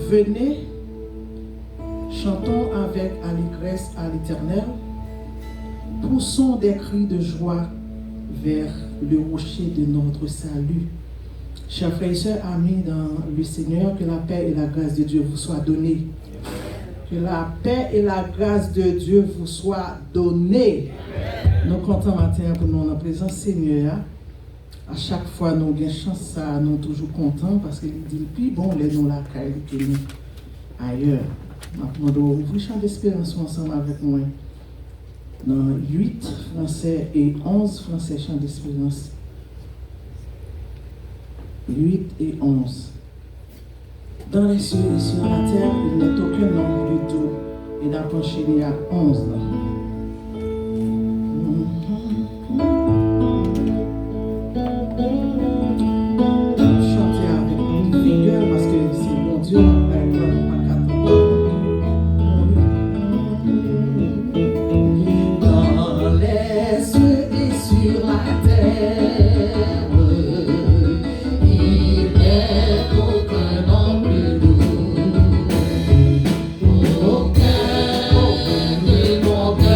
Venez, chantons avec allégresse à l'Éternel, poussons des cris de joie vers le rocher de notre salut. Chers frères et sœurs, amis dans le Seigneur, que la paix et la grâce de Dieu vous soient données. Que la paix et la grâce de Dieu vous soient données. Nous comptons matin pour nous en présence Seigneur. À chaque fois, nous avons chance, nous sommes toujours contents parce qu'il dit, puis bon, les nous la caille que nous ailleurs. Nous allons ouvrir chant d'espérance ensemble avec moi. Dans 8 français et 11 français, chant d'espérance. 8 et 11. Dans les cieux et sur la terre, il n'est aucun nom du tout. Et d'approcher à 11. Chantez avec vigueur parce que c'est mon Dieu. Dans les cieux et sur la terre. Aucun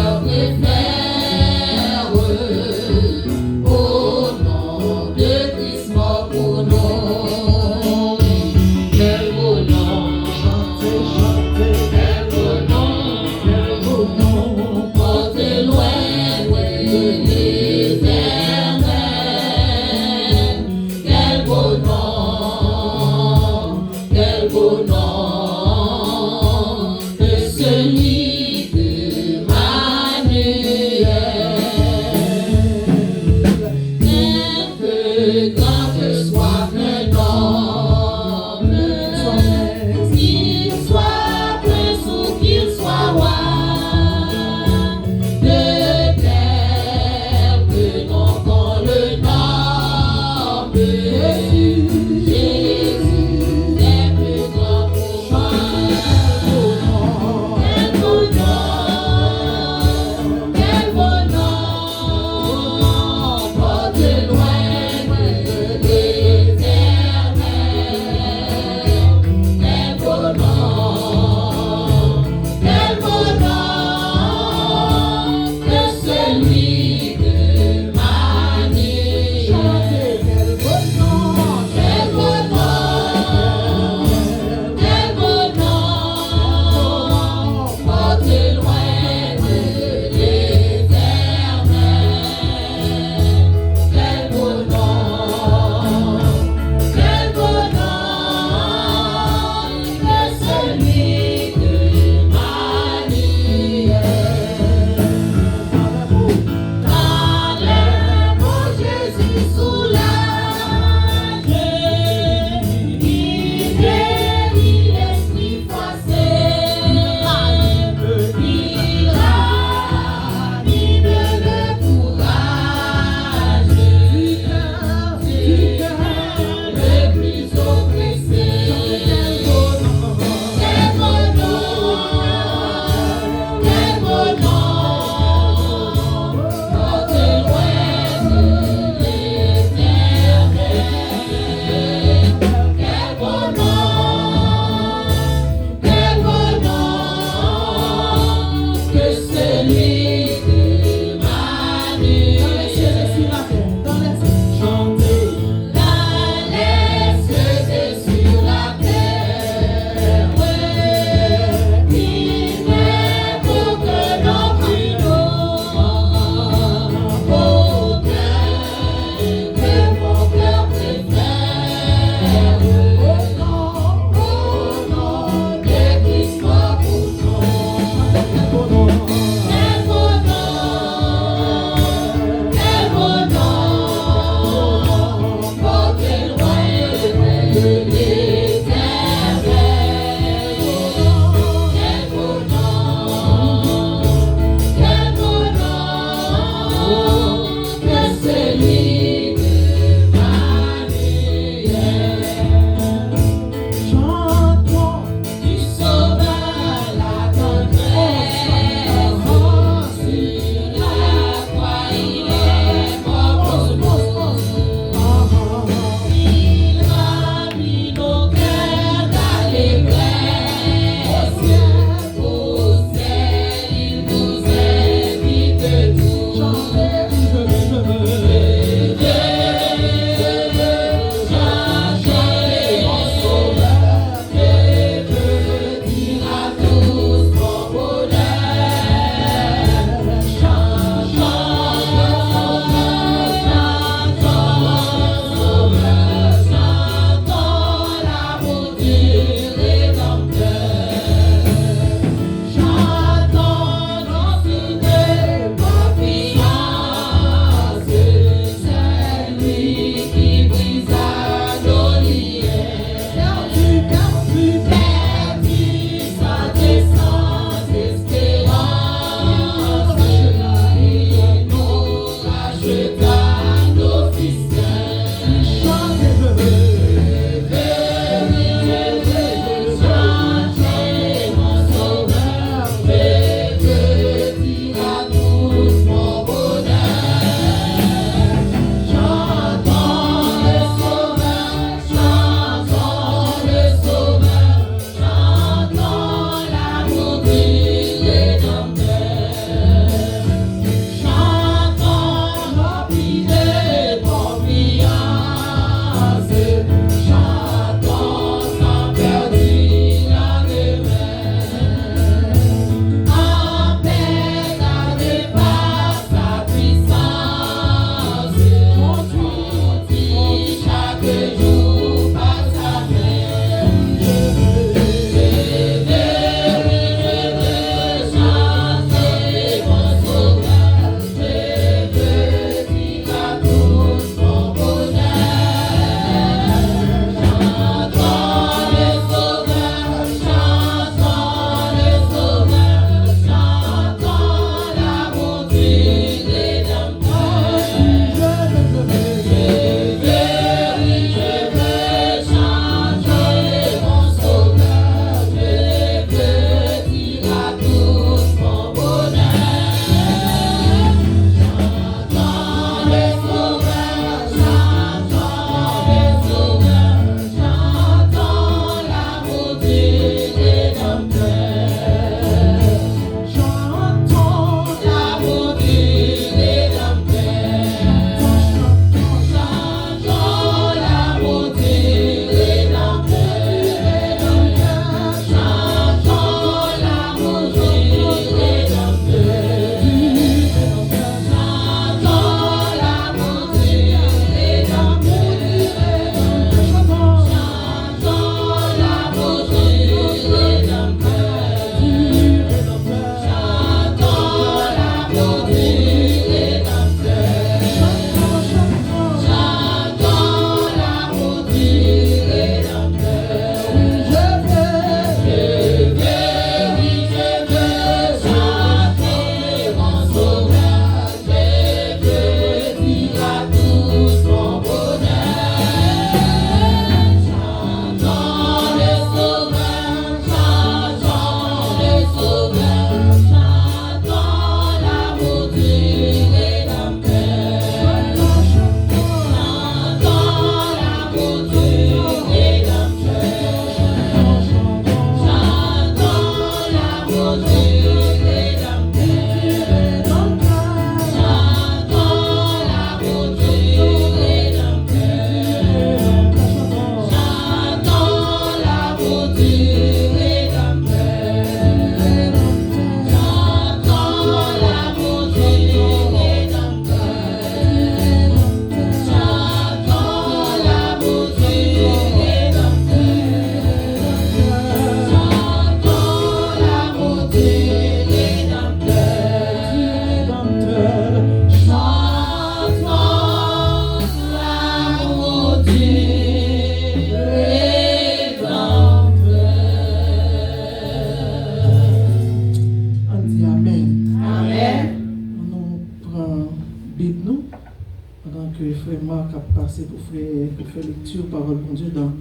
Pour faire lecture parole de Dieu dans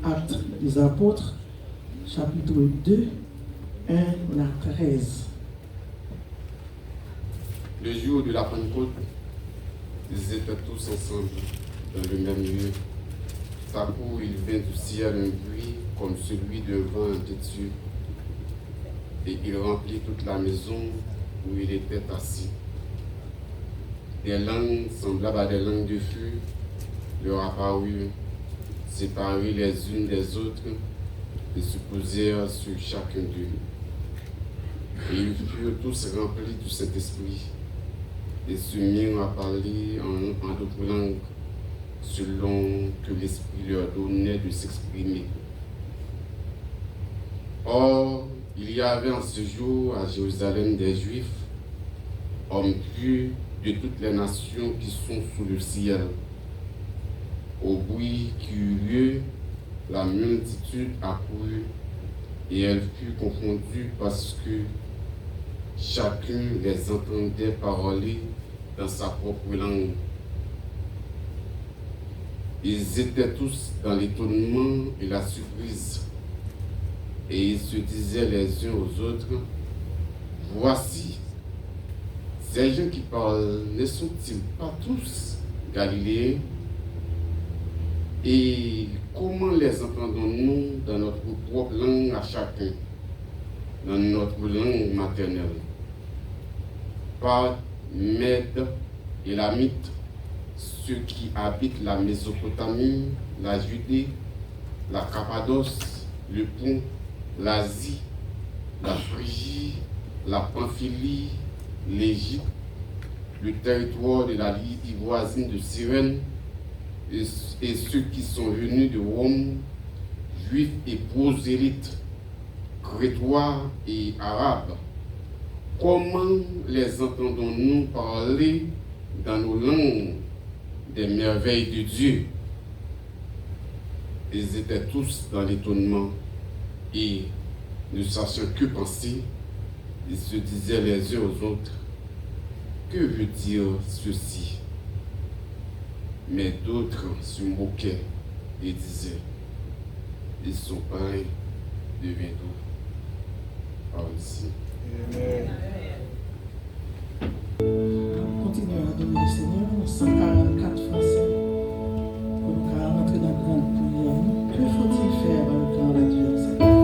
Actes des Apôtres, chapitre 2, 1 à 13. Le jour de la Pentecôte, ils étaient tous ensemble dans le même lieu. Tout à coup, il vint du ciel un bruit comme celui de vent impétueux, et il remplit toute la maison où il était assis. Des langues semblables à des langues de feu leur apparurent, séparées les unes des autres, et se posèrent sur chacun d'eux. Et ils furent tous remplis du Saint-Esprit, et se mirent à parler en d'autres langues, selon que l'Esprit leur donnait de s'exprimer. Or, il y avait en ce jour à Jérusalem des Juifs, hommes purs de toutes les nations qui sont sous le ciel. Au bruit qui eut lieu, la multitude accourut, et elle fut confondue parce que chacun les entendait parler dans sa propre langue. Ils étaient tous dans l'étonnement et la surprise, et ils se disaient les uns aux autres, « Voici, ces gens qui parlent ne sont-ils pas tous Galiléens? Et comment les entendons-nous dans notre propre langue à chacun, dans notre langue maternelle? Par Mèdes et Lamite, ceux qui habitent la Mésopotamie, la Judée, la Cappadoce, le Pont, l'Asie, la Phrygie, la Pamphylie, l'Égypte, le territoire de la Lydie voisine de Cyrène, et ceux qui sont venus de Rome, juifs et prosélytes, crétois et arabes. Comment les entendons-nous parler dans nos langues des merveilles de Dieu? Ils étaient tous dans l'étonnement et, ne sachant que penser, ils se disaient les uns aux autres, « Que veut dire ceci ?» Mais d'autres se moquaient et disaient, « Ils sont pareils, devient d'où ?» Par ici. Amen. Continuons à adorer le Seigneur, 144 français. Pour nous rentrer dans la grande prière, que faut-il faire dans le temps d'adversaire?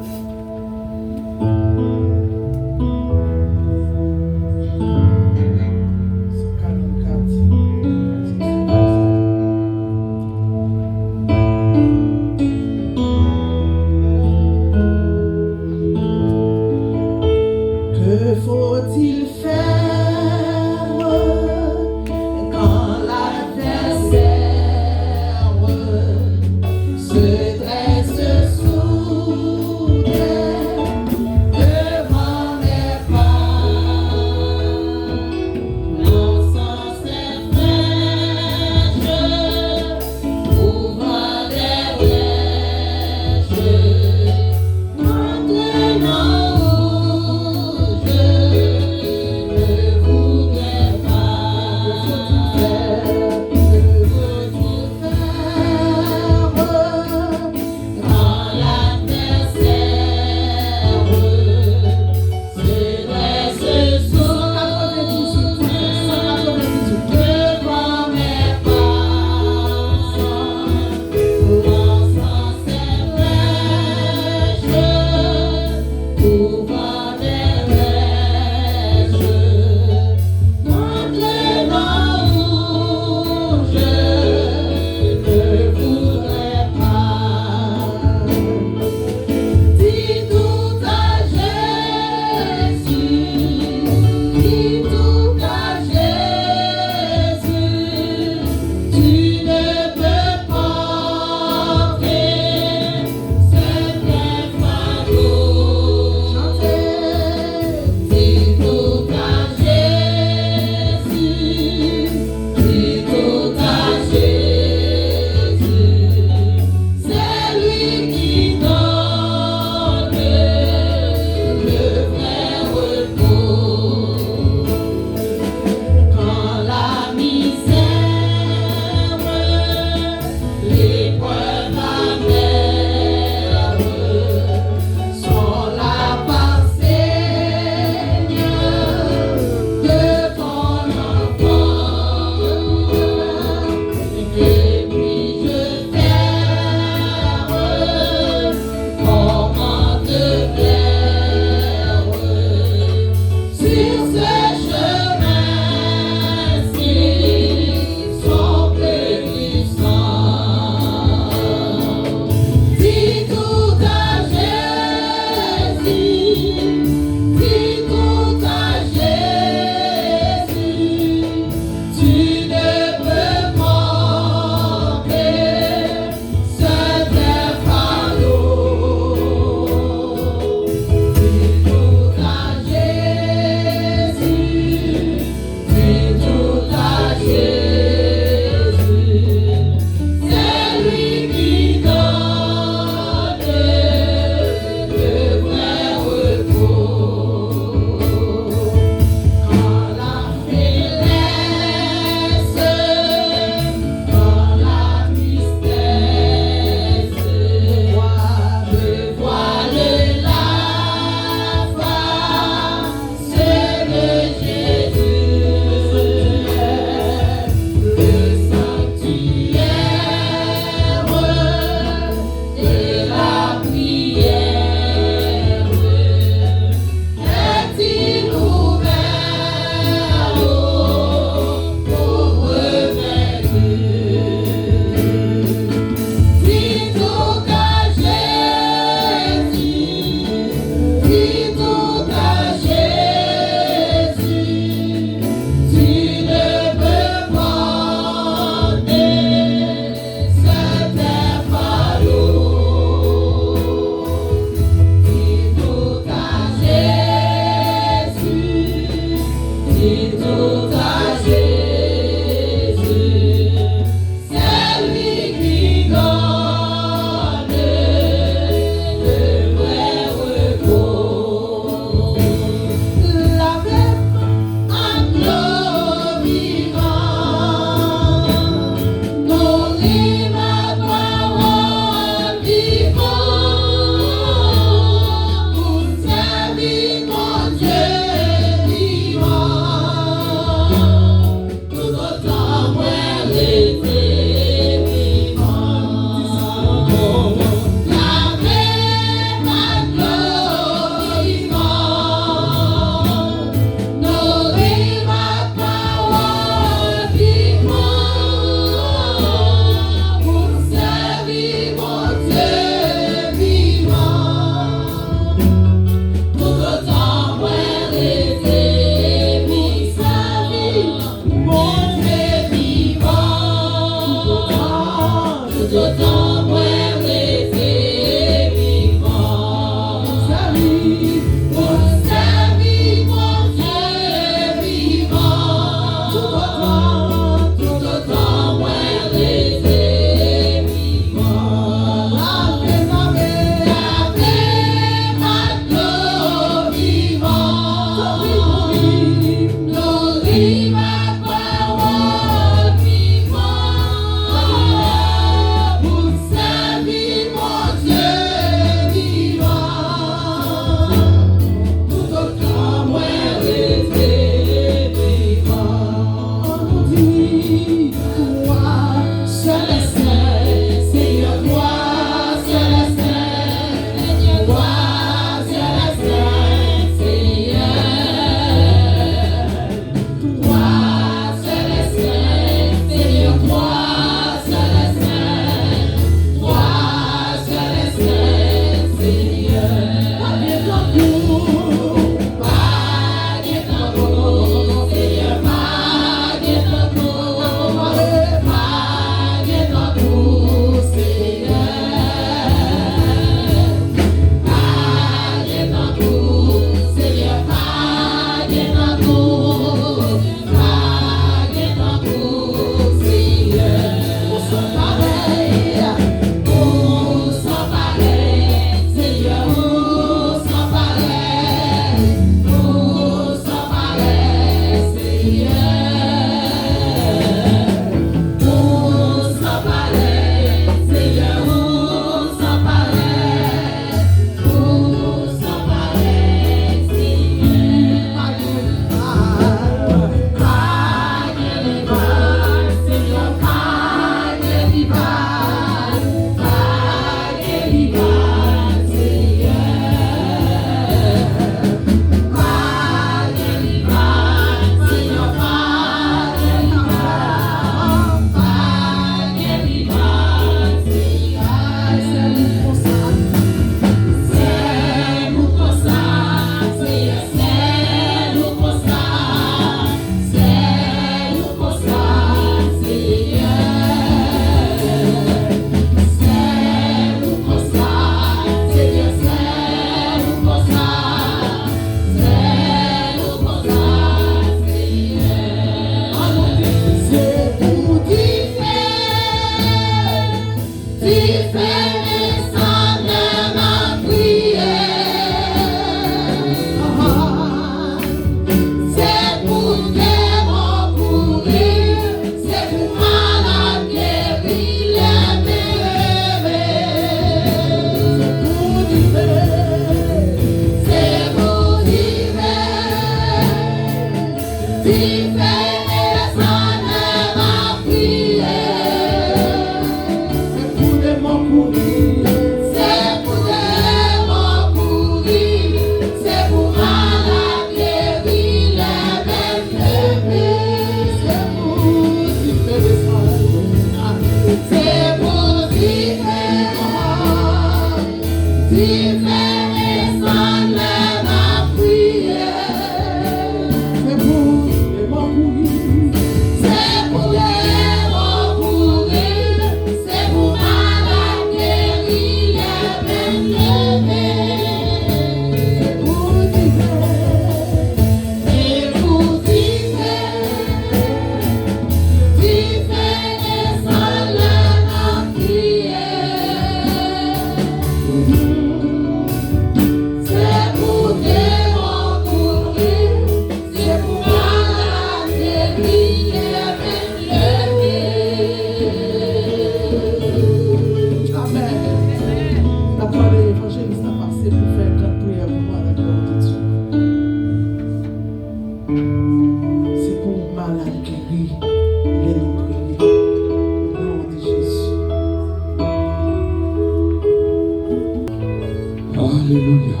Alléluia.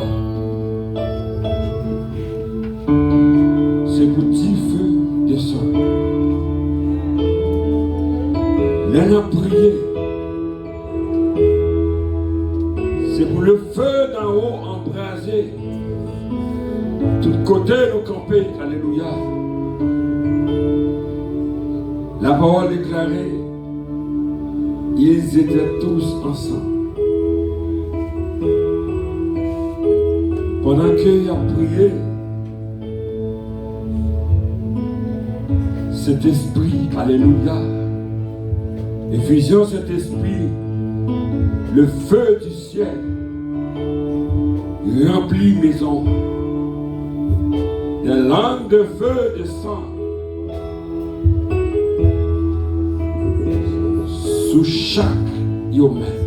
C'est pour 10 feux descendre. L'un a prié. C'est pour le feu d'en haut embrasé. Tout côté nous camper. Alléluia. La parole déclarée, ils étaient tous ensemble. Pendant qu'il a prié, cet esprit, alléluia, effusion cet esprit, le feu du ciel, remplit maison, des langues de feu descendent sous chaque humain.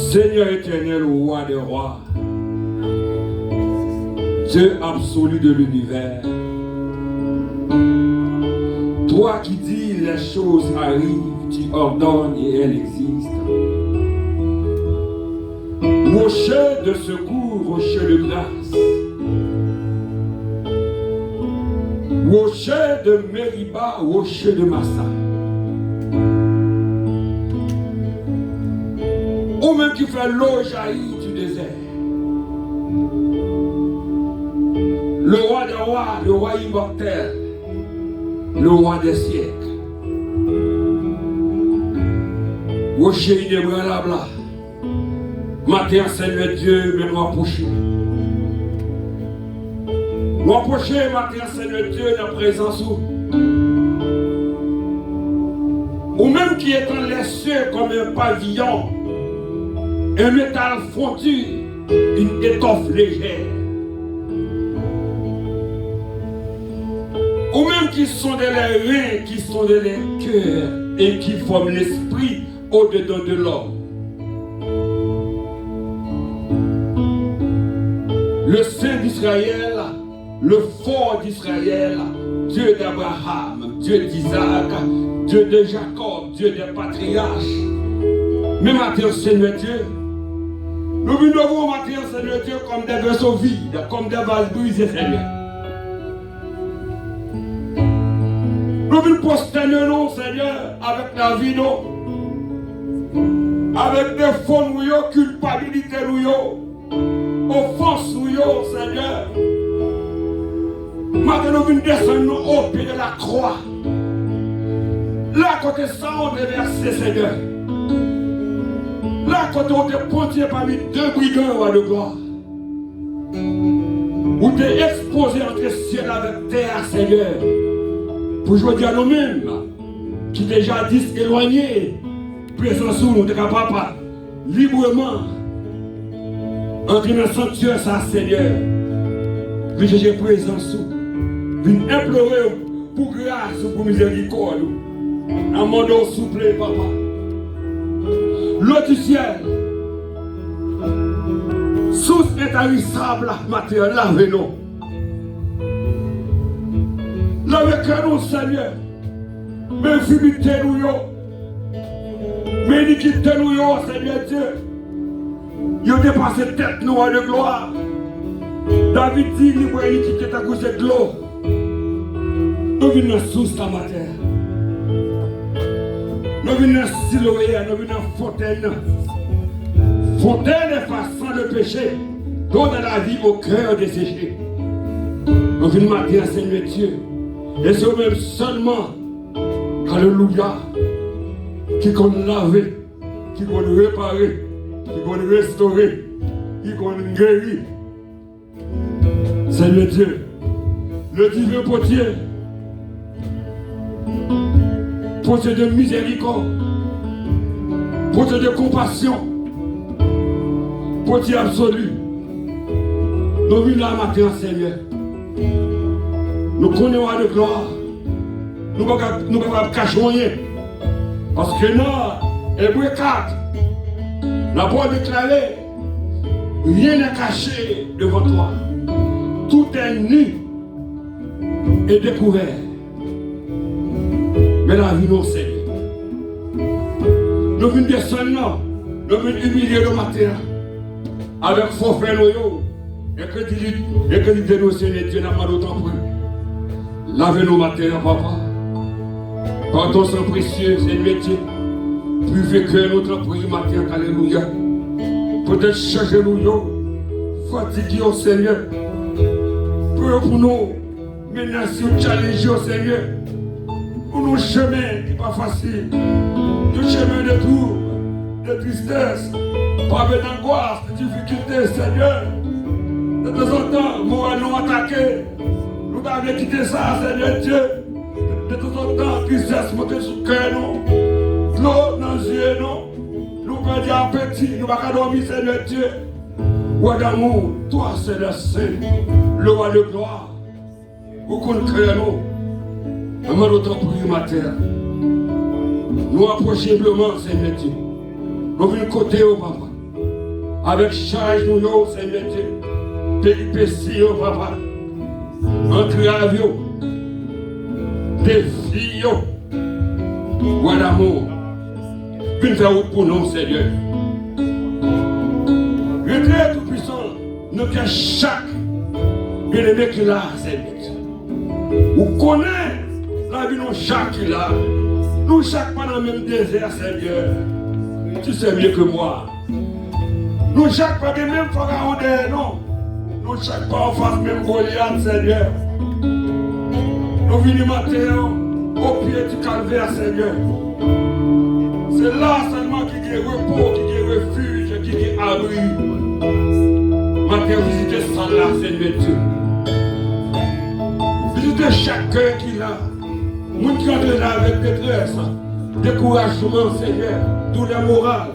Seigneur éternel, roi des rois, Dieu absolu de l'univers, toi qui dis les choses arrivent, tu ordonnes et elles existent. Rocher de secours, rocher de grâce, rocher de Mériba, rocher de Massa. Ou même qui fait l'eau jaillir du désert. Le roi des rois, le roi immortel, le roi des siècles. Rocher inébranlable. Matin, Seigneur Dieu, mais nous approchons. Nous approchons, matin, Seigneur Dieu, dans la présence où. Ou même qui est dans les cieux comme un pavillon. Un métal fondu, une étoffe légère. Ou même qui sont des reins, qui sont des cœurs et qui forment l'esprit au-dedans de l'homme. Le Saint d'Israël, le fort d'Israël, Dieu d'Abraham, Dieu d'Isaac, Dieu de Jacob, Dieu des patriarches. Mais maintenant, Seigneur Dieu, nous venons devant matin, Seigneur Dieu, comme des vaisseaux vides, comme des vases brisés, Seigneur. Nous venons prosterner nous, Seigneur, avec la vie, nous, avec des fonds, nous, culpabilité, nous, offense, nous, Seigneur. Maintenant, nous venons descendre au pied de la croix. Là, côté ça, on est versé, Seigneur. Là, quand on te pontier parmi deux brigands, roi de gloire, où tu es exposé entre ciel avec terre, Seigneur, pour jouer à nous-mêmes, qui déjà disent éloignés, présence où nous sommes capables librement entrer dans le sanctuaire, ça, Seigneur, puis j'ai présence où, puis implorer pour grâce, pour miséricorde, à mon dos souple, papa. L'eau du ciel, source intarissable, matin, lavez-nous. Lavez-nous, Seigneur. Mais fidélité-nous, mais iniquité-nous, Seigneur Dieu. Il a dépassé tête noire de gloire. David dit, il voit iniquité à cause de l'eau. Nous venons à source la matin. Nous venons à Siloé, nous venons à Fontaine. péché, donne la vie au cœur desséché. Nous venons matin, Seigneur Dieu, et c'est eux-mêmes seulement, alléluia, qui qu'on laver, qui qu'on réparer, qui qu'on restaurer, qui qu'on guérir. Seigneur Dieu, le divin potier, potier de miséricorde, potier de compassion, potier absolu. Nous venons là matin, Seigneur. Nous connaissons de gloire. Nous ne pouvons pas cacher rien. Parce que dans Hébreux 4, la parole déclarée, rien n'est caché devant toi. Tout est nu et découvert. Mais la vie nous Seigneur. Nous venons descendre, nous venons humilier le matin avec forfait nous. Et que dit nous Seigneur Dieu n'a pas d'autant plus. Lavez-nous matin, papa. Par ton sang précieux, Seigneur Dieu. Purifiez que notre prière matin, alléluia. Peut-être changer nous, fatiguer au Seigneur. Pour nous, maintenant si nous challengeons au Seigneur, pour nos chemins qui n'est pas facile, le chemin de trouble, de tristesse, pas d'angoisse, de difficulté, Seigneur. De temps en temps, nous allons attaquer. Nous devons quitter ça, Seigneur Dieu. De temps en temps, tristesse monter sur le cœur, nous. L'eau dans les yeux, nous. Nous perdons appétit, nous ne pouvons pas dormir, Seigneur Dieu. Roi d'amour, toi, c'est le Saint, le roi de gloire. Vous connaissez nous. Avant notre prière matin, nous approchons humblement, Seigneur Dieu. Nous venons côté au papa. Avec charge, nous, Seigneur Dieu. Péripéties, oh papa, entraves, défis, roi d'amour, viens faire route pour nous, Seigneur. Retraite tout puissant, nous avons chaque bien-aimé qui est là, Seigneur. Vous connaissez la vie de chaque qui est là. Nous, chaque pas dans le même désert, Seigneur. Tu sais mieux que moi. Nous, chaque pas des mêmes pharaons, non. Nous chaque pas en face même Goliath, Seigneur. Nous venons matin au pied du calvaire, Seigneur. C'est là seulement qu'il y a repos, qu'il y a refuge, qu'il y a abri. Matin, visitez ça là, Seigneur Dieu. Visitez chaque cœur qui est là. Nous qui entrent là avec détresse, découragement, Seigneur, douleur morale.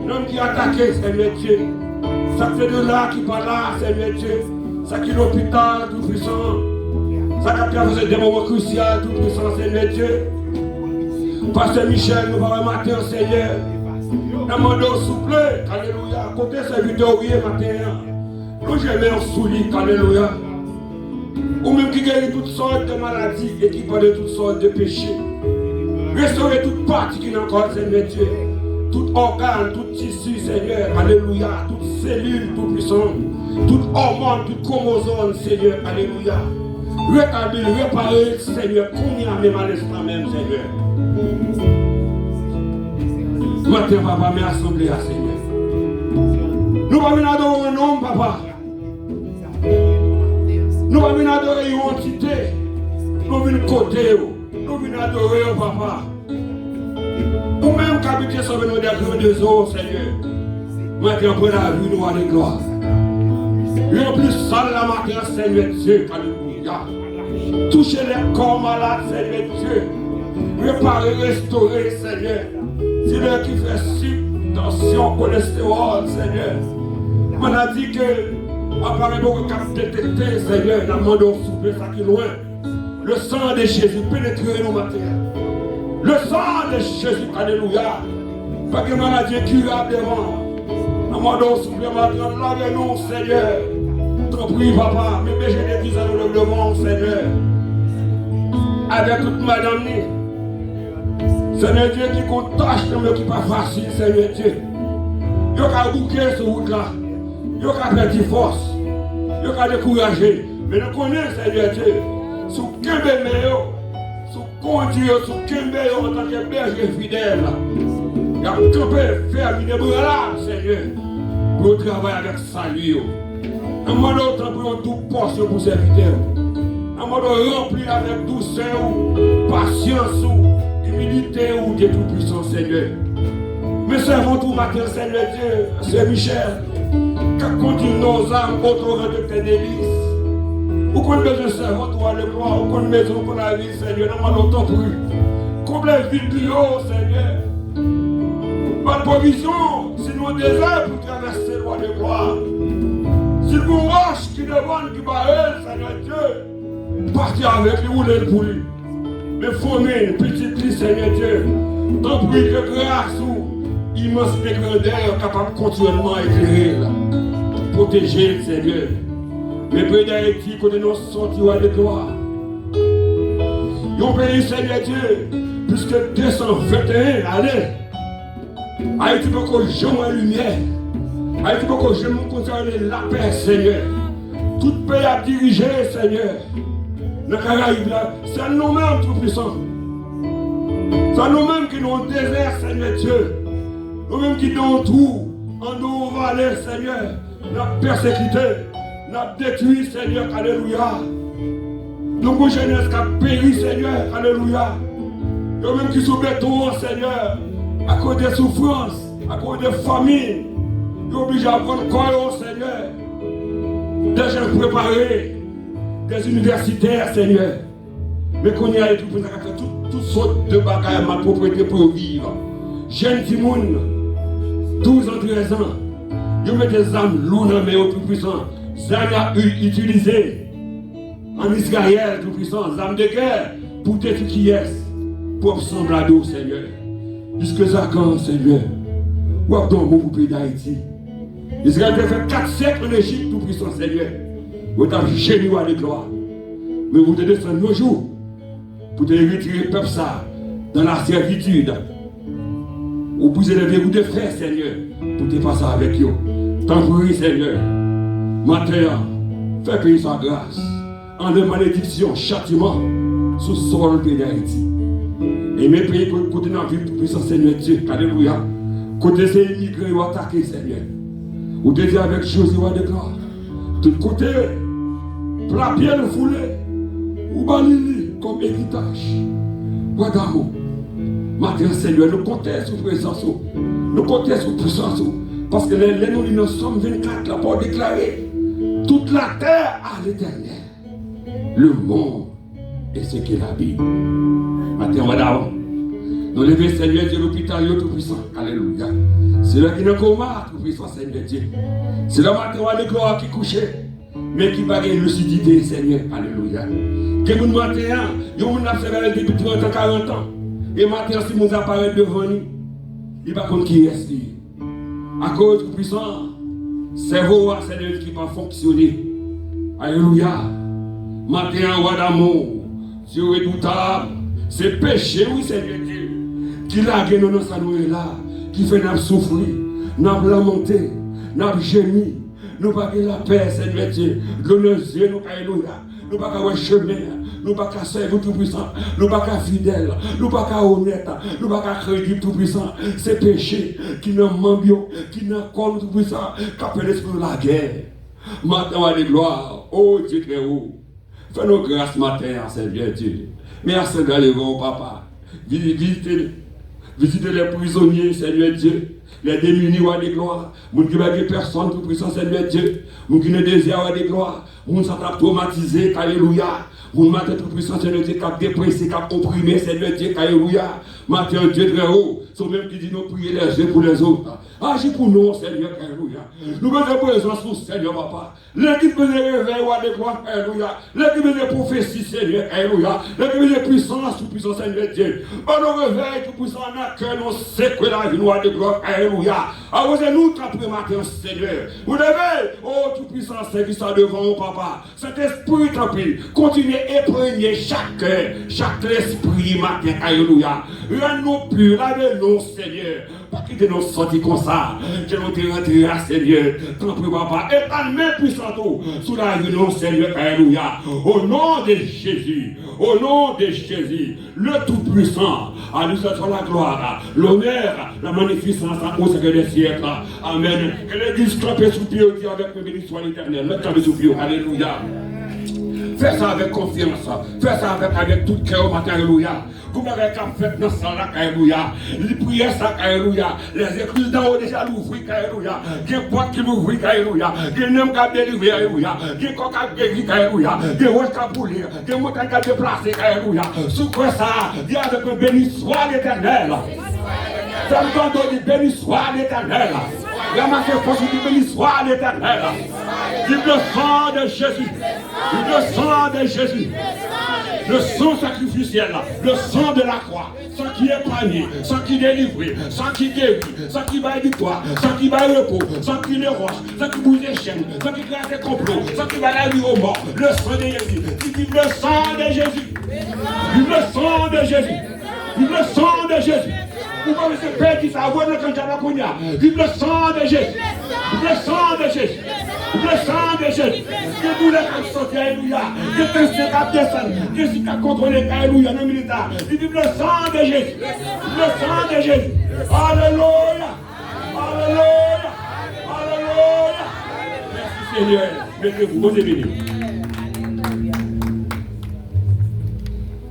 L'homme qui est attaqué, Seigneur Dieu. Ça fait de là qui parle là, Seigneur Dieu. Ça qui est l'hôpital tout puissant. Ça qui a traversé des moments cruciaux tout puissant, Seigneur Dieu. Pasteur Michel, nous allons matin, Seigneur. Demandons souple, alléluia. Côté serviteur, oui, matin. Nous j'aimons soulier, alléluia. Ou même qui guérit toutes sortes de maladies et qui parle de toutes sortes de péchés. Restaurer toute partie qui n'est encore, Seigneur Dieu. Tout organe, tout tissu, Seigneur, alléluia, toute cellule, tout puissant, toute hormone, toute chromosome, Seigneur, alléluia. Rétablir, réparer, Seigneur, combien même à l'instant même, Seigneur. Matin, papa, mais assemblée à Seigneur. Nous allons adorer un homme, papa. Nous allons adorer une entité. Nous allons côté, nous allons adorer, papa. Ou même qu'habiter sur nos des eaux, Seigneur. Maintenant, pour la vie, nous allons gloire. Remplis ça la matin, Seigneur Dieu, alléluia. Touchez les corps malades, Seigneur Dieu. Réparer, restaurer, Seigneur. C'est l'heure qui fait subtension, cholestérol, Seigneur. On a dit que, apparaît beaucoup de détecter, Seigneur, nous demandons souffler ça qui est loin. Le sang de Jésus pénètre nos matins. Le sang de Jésus, alléluia. Pas que maladie curable devant. Nous demandons souffler maintenant, lavez-nous, Seigneur. T'en prie, papa, mais péché d'église à nous le devant, Seigneur. Avec toute madame, Seigneur Dieu, qui compte tâche, mais qui n'est pas facile, Seigneur Dieu. Il y a bouquer sur route là. Il y a perdu force. Il y a découragé. Mais nous connaissons, Seigneur Dieu, sous quel meilleur, sous conduire, sous quel meilleur en tant que berger fidèle. Il y a campé, ferme, une bras là, Seigneur. pour travailler avec salut. Un mode autant pour tout portion pour serviteur. Un mode rempli avec douceur, patience, humilité ou Dieu tout-puissant Seigneur. Mais servons tout matin, Seigneur Dieu, c'est Michel, qui continue nos âmes au torrent de tes délices. Pourquoi nous besoin servons toi le gloire, pourquoi nous maison pour la vie, Seigneur, nous n'avons pas plus. Comble les vides du haut, Seigneur. Pas de provision, si nous désert pour traverser le roi de gloire. Si nous roche qui demande, qui barre, Seigneur Dieu, partir avec lui, rouler pour lui. Mais former une petite liste, Seigneur Dieu, tant pis que grâce ou immense grandeur capable continuellement éclairer, protéger, Seigneur. Mais pays d'Haïti, côté nous sortis de gloire. Yon pays, Seigneur Dieu, puisque 221 années, Haïti peut que j'aime la lumière. Haïti peut que j'aime concerner la paix, Seigneur. Tout pays à diriger, Seigneur. Le Caraïbe là, c'est nous-mêmes tout puissants. C'est nous-mêmes qui nous avons désert, Seigneur Dieu. Nous-mêmes qui nous tout, en nous vallée, Seigneur. Nous avons persécuté, nous avons détruit, Seigneur, alléluia. Nous avons jeunesse qui a péri, Seigneur, alléluia. Nous-mêmes qui sommes béton, Seigneur, à cause des souffrances, à cause des famines. Nous sommes obligés à prendre corps, Seigneur. Des gens préparés. Des universitaires, Seigneur. Mais qu'on y a tout pour faire toutes sortes de bagages à ma propriété pour vivre. Jeunes du monde, 12 ans, 13 ans, ils mettent des armes lourdes mais au tout puissant. Des armes utilisées en Israël, tout puissant, des armes de guerre pour détruire qui est, pour ressembler à nous, Seigneur. Jusque ça quand, Seigneur, ou à dans mon pays d'Haïti. Israël a fait 4 siècles en Égypte, tout puissant, Seigneur. Vous avez génie à l'éclat. Mais vous devez descendre nos jours pour retirer le peuple ça dans la servitude. Vous pouvez lever vous de frères, Seigneur, pour te passer avec eux. Tant pis, Seigneur. Matin, fais payer sa grâce. En de malédiction, châtiment, sous le sol pays d'Haïti. Et mes pays pour côté dans la vie tout puissant, Seigneur Dieu. Alléluia. Côté ces immigrés, vous attaquez, Seigneur. Vous devez avec Josué de gloire. De côté, la pierre foulée, ou balili comme héritage. Wadamo, matin Seigneur, nous comptons sur présence, nous comptons sur puissance, parce que les nous, nous sommes 24, là pour déclarer toute la terre à l'éternel, le monde et ce qu'il habite. Matin, Wadamo, nous levons Seigneur Dieu, l'hôpital tout puissant, alléluia. C'est là qui nous combat, tout puissant Seigneur Dieu. C'est là matin, de gloire qui couchait. Mais qui va gagner lucidité, Seigneur, alléluia. Que vous matin, vous avez fait depuis 30 ans, 40 ans. Et maintenant, si vous apparaissez devant nous, il va contre qui est. À cause du puissant, cerveau, Seigneur, qui va fonctionner. Alléluia. Matin, roi d'amour, Dieu redoutable, c'est péché, oui, Seigneur Dieu, qui l'a gagné dans sa nourriture là, qui fait nous souffrir, nous lamenter, nous gémir. Nous n'avons pas la paix, Seigneur Dieu. L'honneur, nous n'avons pas le chemin. Nous n'avons pas servir tout puissant. Nous n'avons pas fidèle. Nous n'avons pas honnête. Nous n'avons pas crédible tout puissant. C'est péché qui nous m'embio, qui nous colle tout puissant, qui appelle l'esprit de la guerre. Maintenant, à la gloire, oh Dieu très haut. Fais-nous grâce matin, Seigneur Dieu. Merci d'aller voir papa. Visitez les prisonniers, Seigneur Dieu. Les démunis ou à des gloires, les gens qui n'ont personne tout puissant, Seigneur Dieu, les gens qui ne désirent à des gloires, les gens qui sont traumatisés, alléluia, les gens tout puissant, Seigneur Dieu, qui ont dépressé, qui ont opprimé, Seigneur Dieu, alléluia, matin Dieu très haut, sont même qui disent nous prier les uns pour les autres. Agis pour nous, Seigneur, alléluia. Nous mettons présence pour Seigneur, papa. L'équipe de réveil ou à des gloires, alléluia. L'équipe de prophétie, Seigneur, alléluia. L'équipe de puissance, tout puissant, Seigneur Dieu. Par le réveil, tout puissant, on a que nous sait que la vie nous a des gloires, alléluia. Arrosez-nous après matin, Seigneur. Vous devez, oh tout puissant, service devant, papa. Cet esprit, tant pis, continue épreuiller chaque cœur, chaque esprit, matin, alléluia. Rends-nous purs, lavez-nous, Seigneur. Pas quitter nos sorties comme ça. Que nous te rentrer à Seigneur. Tant pis, papa. Et ta main puissante sous la vie de nos Seigneur, alléluia. Au nom de Jésus, au nom de Jésus, le Tout-Puissant, à nous soit la gloire, l'honneur, la magnificence au secret des siècles. Amen. Que l'église campe sous pied avec le béni soit l'éternel. Le campe sous pied, alléluia. Fais ça avec confiance. Fais ça avec tout cœur au matin, alléluia. Comme avec un fait dans ça, alléluia. Les prières, ça, alléluia. Les églises d'en haut déjà l'ouvrir, alléluia. Il y a quoi qui l'ouvrir, alléluia. Il y a un homme qui a délivré, alléluia. Il y a un coq qui a guéri, alléluia. Il y a un roche qui a boulé. Il y a un montagne qui a déplacé, alléluia. Sous quoi ça, il y a avec un béni soit l'éternel. Ça me donne de béni soit l'éternel. La marque force du béni soit l'éternel. Vive le sang de Jésus. Vive le sang de Jésus. Le sang sacrificiel, le sang de la croix, sang qui épargne, sang qui délivre, sang qui guérit, sang qui baille victoire, sang qui baille repos, sang qui les roche, sang qui bouge les chaînes, sang qui crée des complots, sang qui va la vie aux morts, le sang de Jésus. Vive le sang de Jésus. Vive le sang de Jésus. Vive le sang de Jésus. Vous pouvez se faire qui ça, vous le candidat. Vive le sang de Jésus. Vive le sang de Jésus. Le sang de Jésus. Que vous les sortir, alléluia. Que tu sais qu'à descendre. Que si tu as contrôlé, alléluia, non militaire. Vive le sang de Jésus. Vive le sang de Jésus. Alléluia. Alléluia. Alléluia. Merci Seigneur. Mettez-vous, vous béni.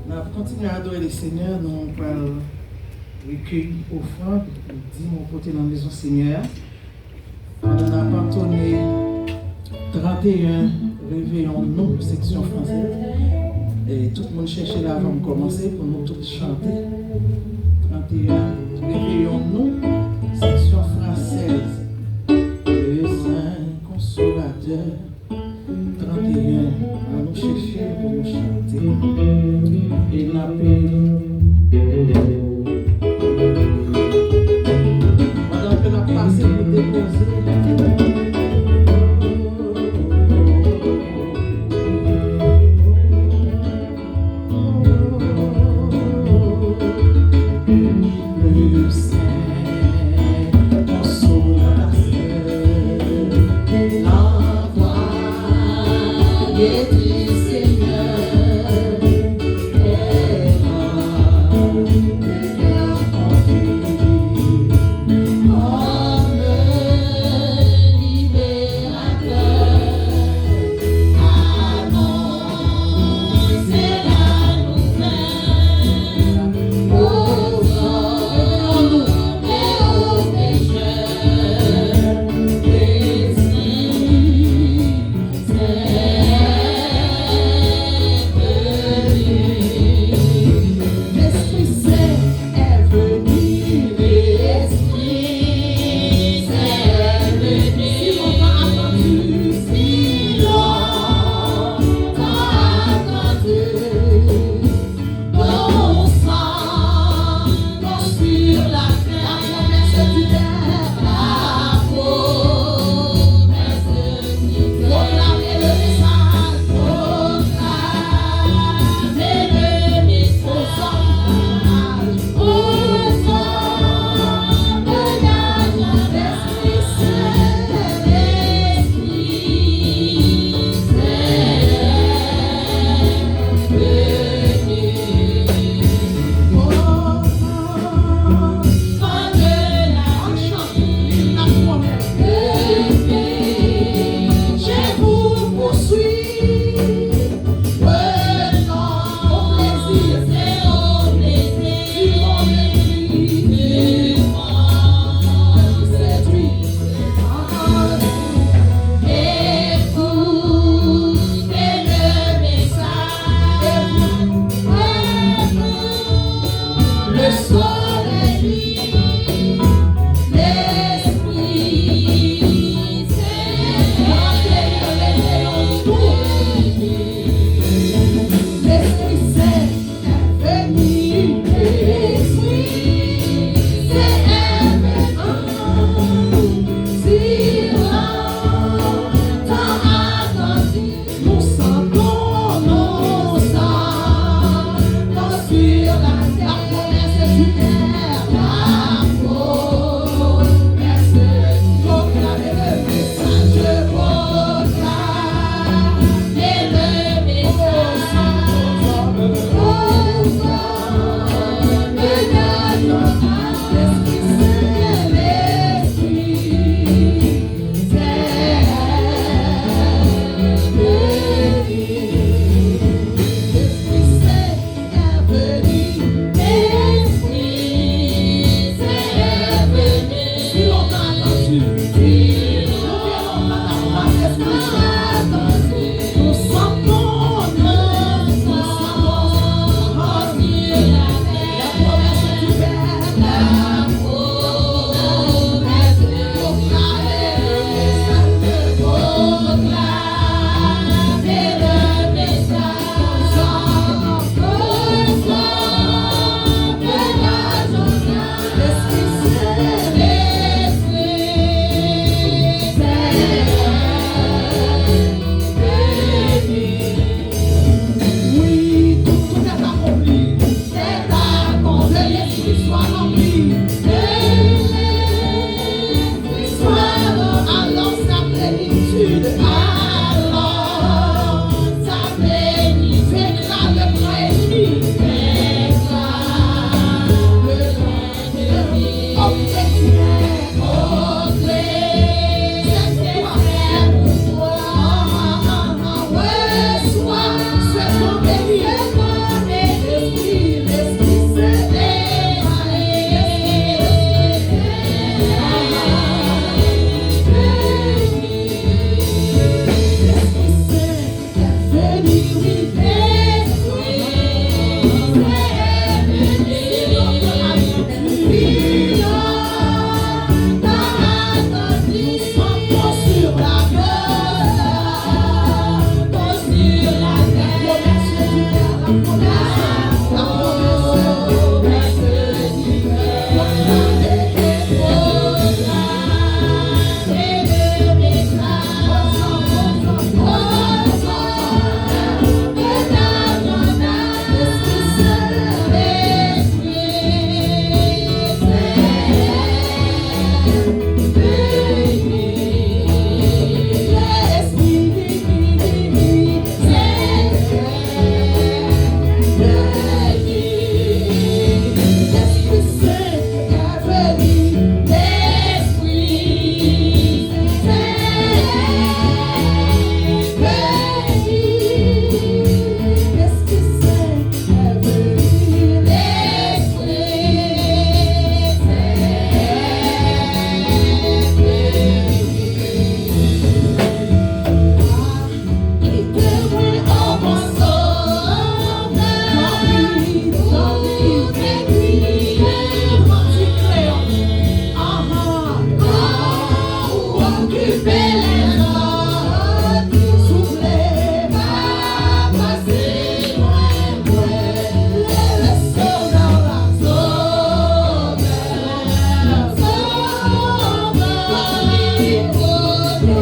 On va continuer à adorer le Seigneur. Nous allons recueillir offrande. Dis mon côté dans la maison Seigneur. On a pardonné 31 réveillons nous, section française. Et tout le monde cherchait là avant de commencer pour nous tous chanter. 31 réveillons nous, section française. Le Saint Consolateur. 31 à nous chercher pour nous chanter. Et la paix. Madame, on a passé pour déposer. Seigneur,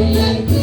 Thank you.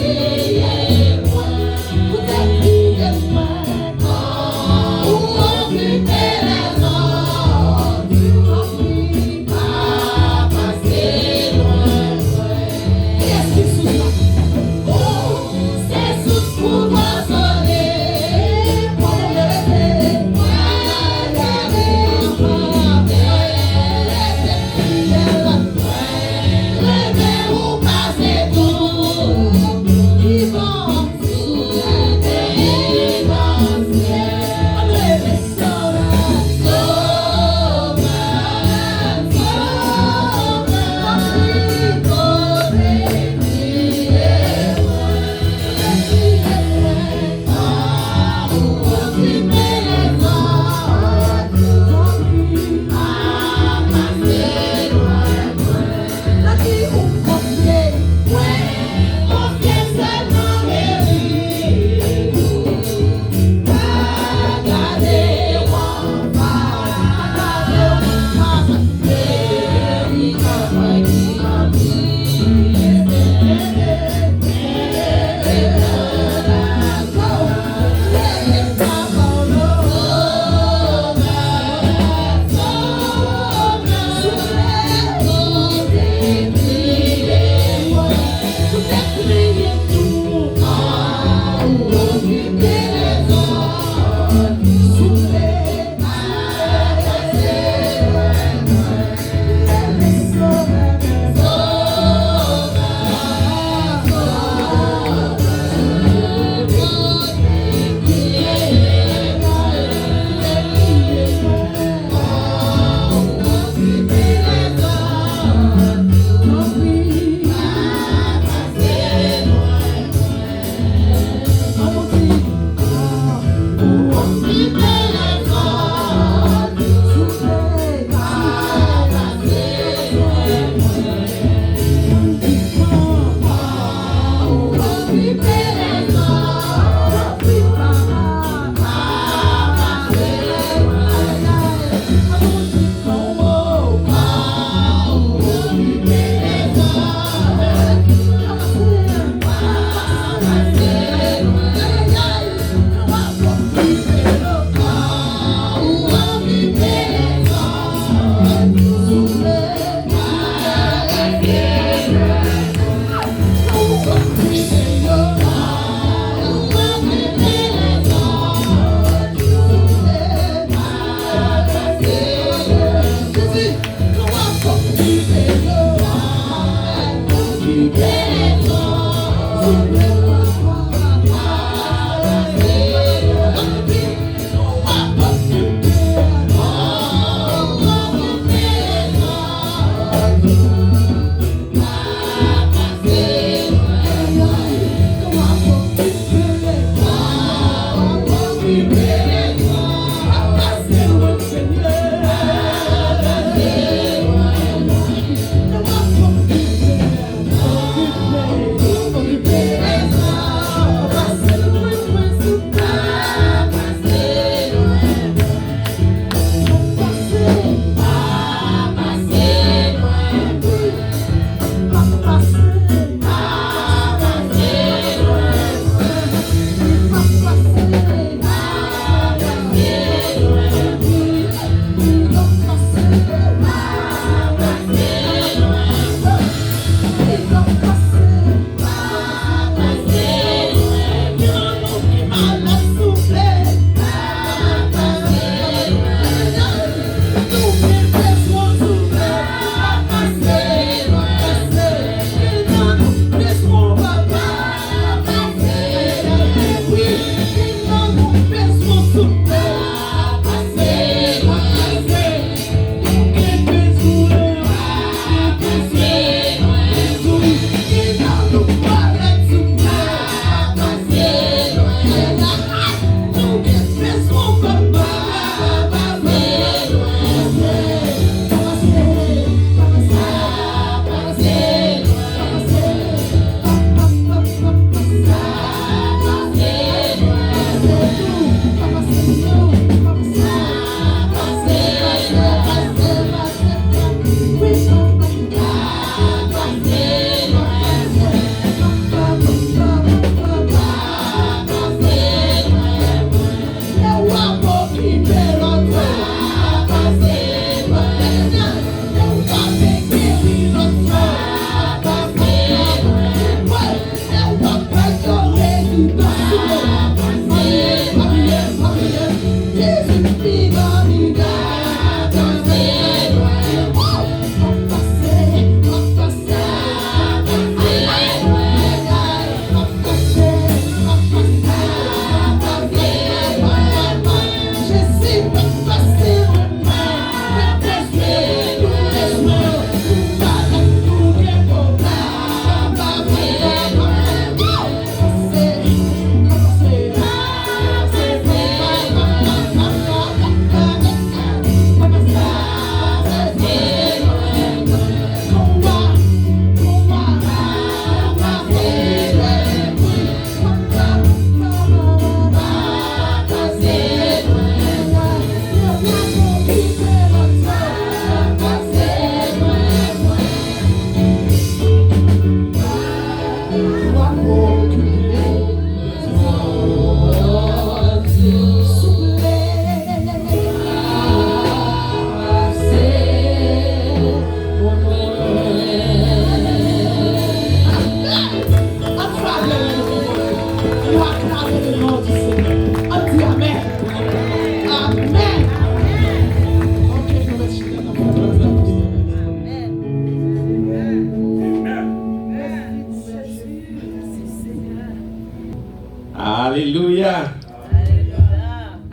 Alléluia.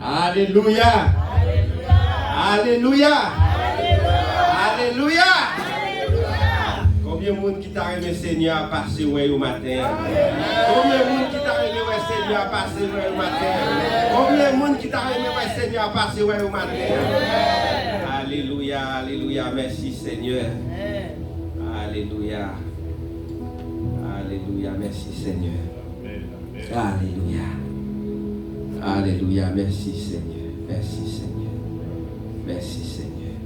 Alléluia. Alléluia. Alléluia. Combien de monde qui t'a aimé Seigneur à passer au matin? Combien de monde qui t'a aimé Seigneur à passer au matin? Combien de monde qui t'a aimé Seigneur à passer au matin? Alléluia. Alléluia. Merci Seigneur. Alléluia. Alléluia. Merci Seigneur. Alléluia. Alléluia. Merci Seigneur. Merci Seigneur. Merci Seigneur.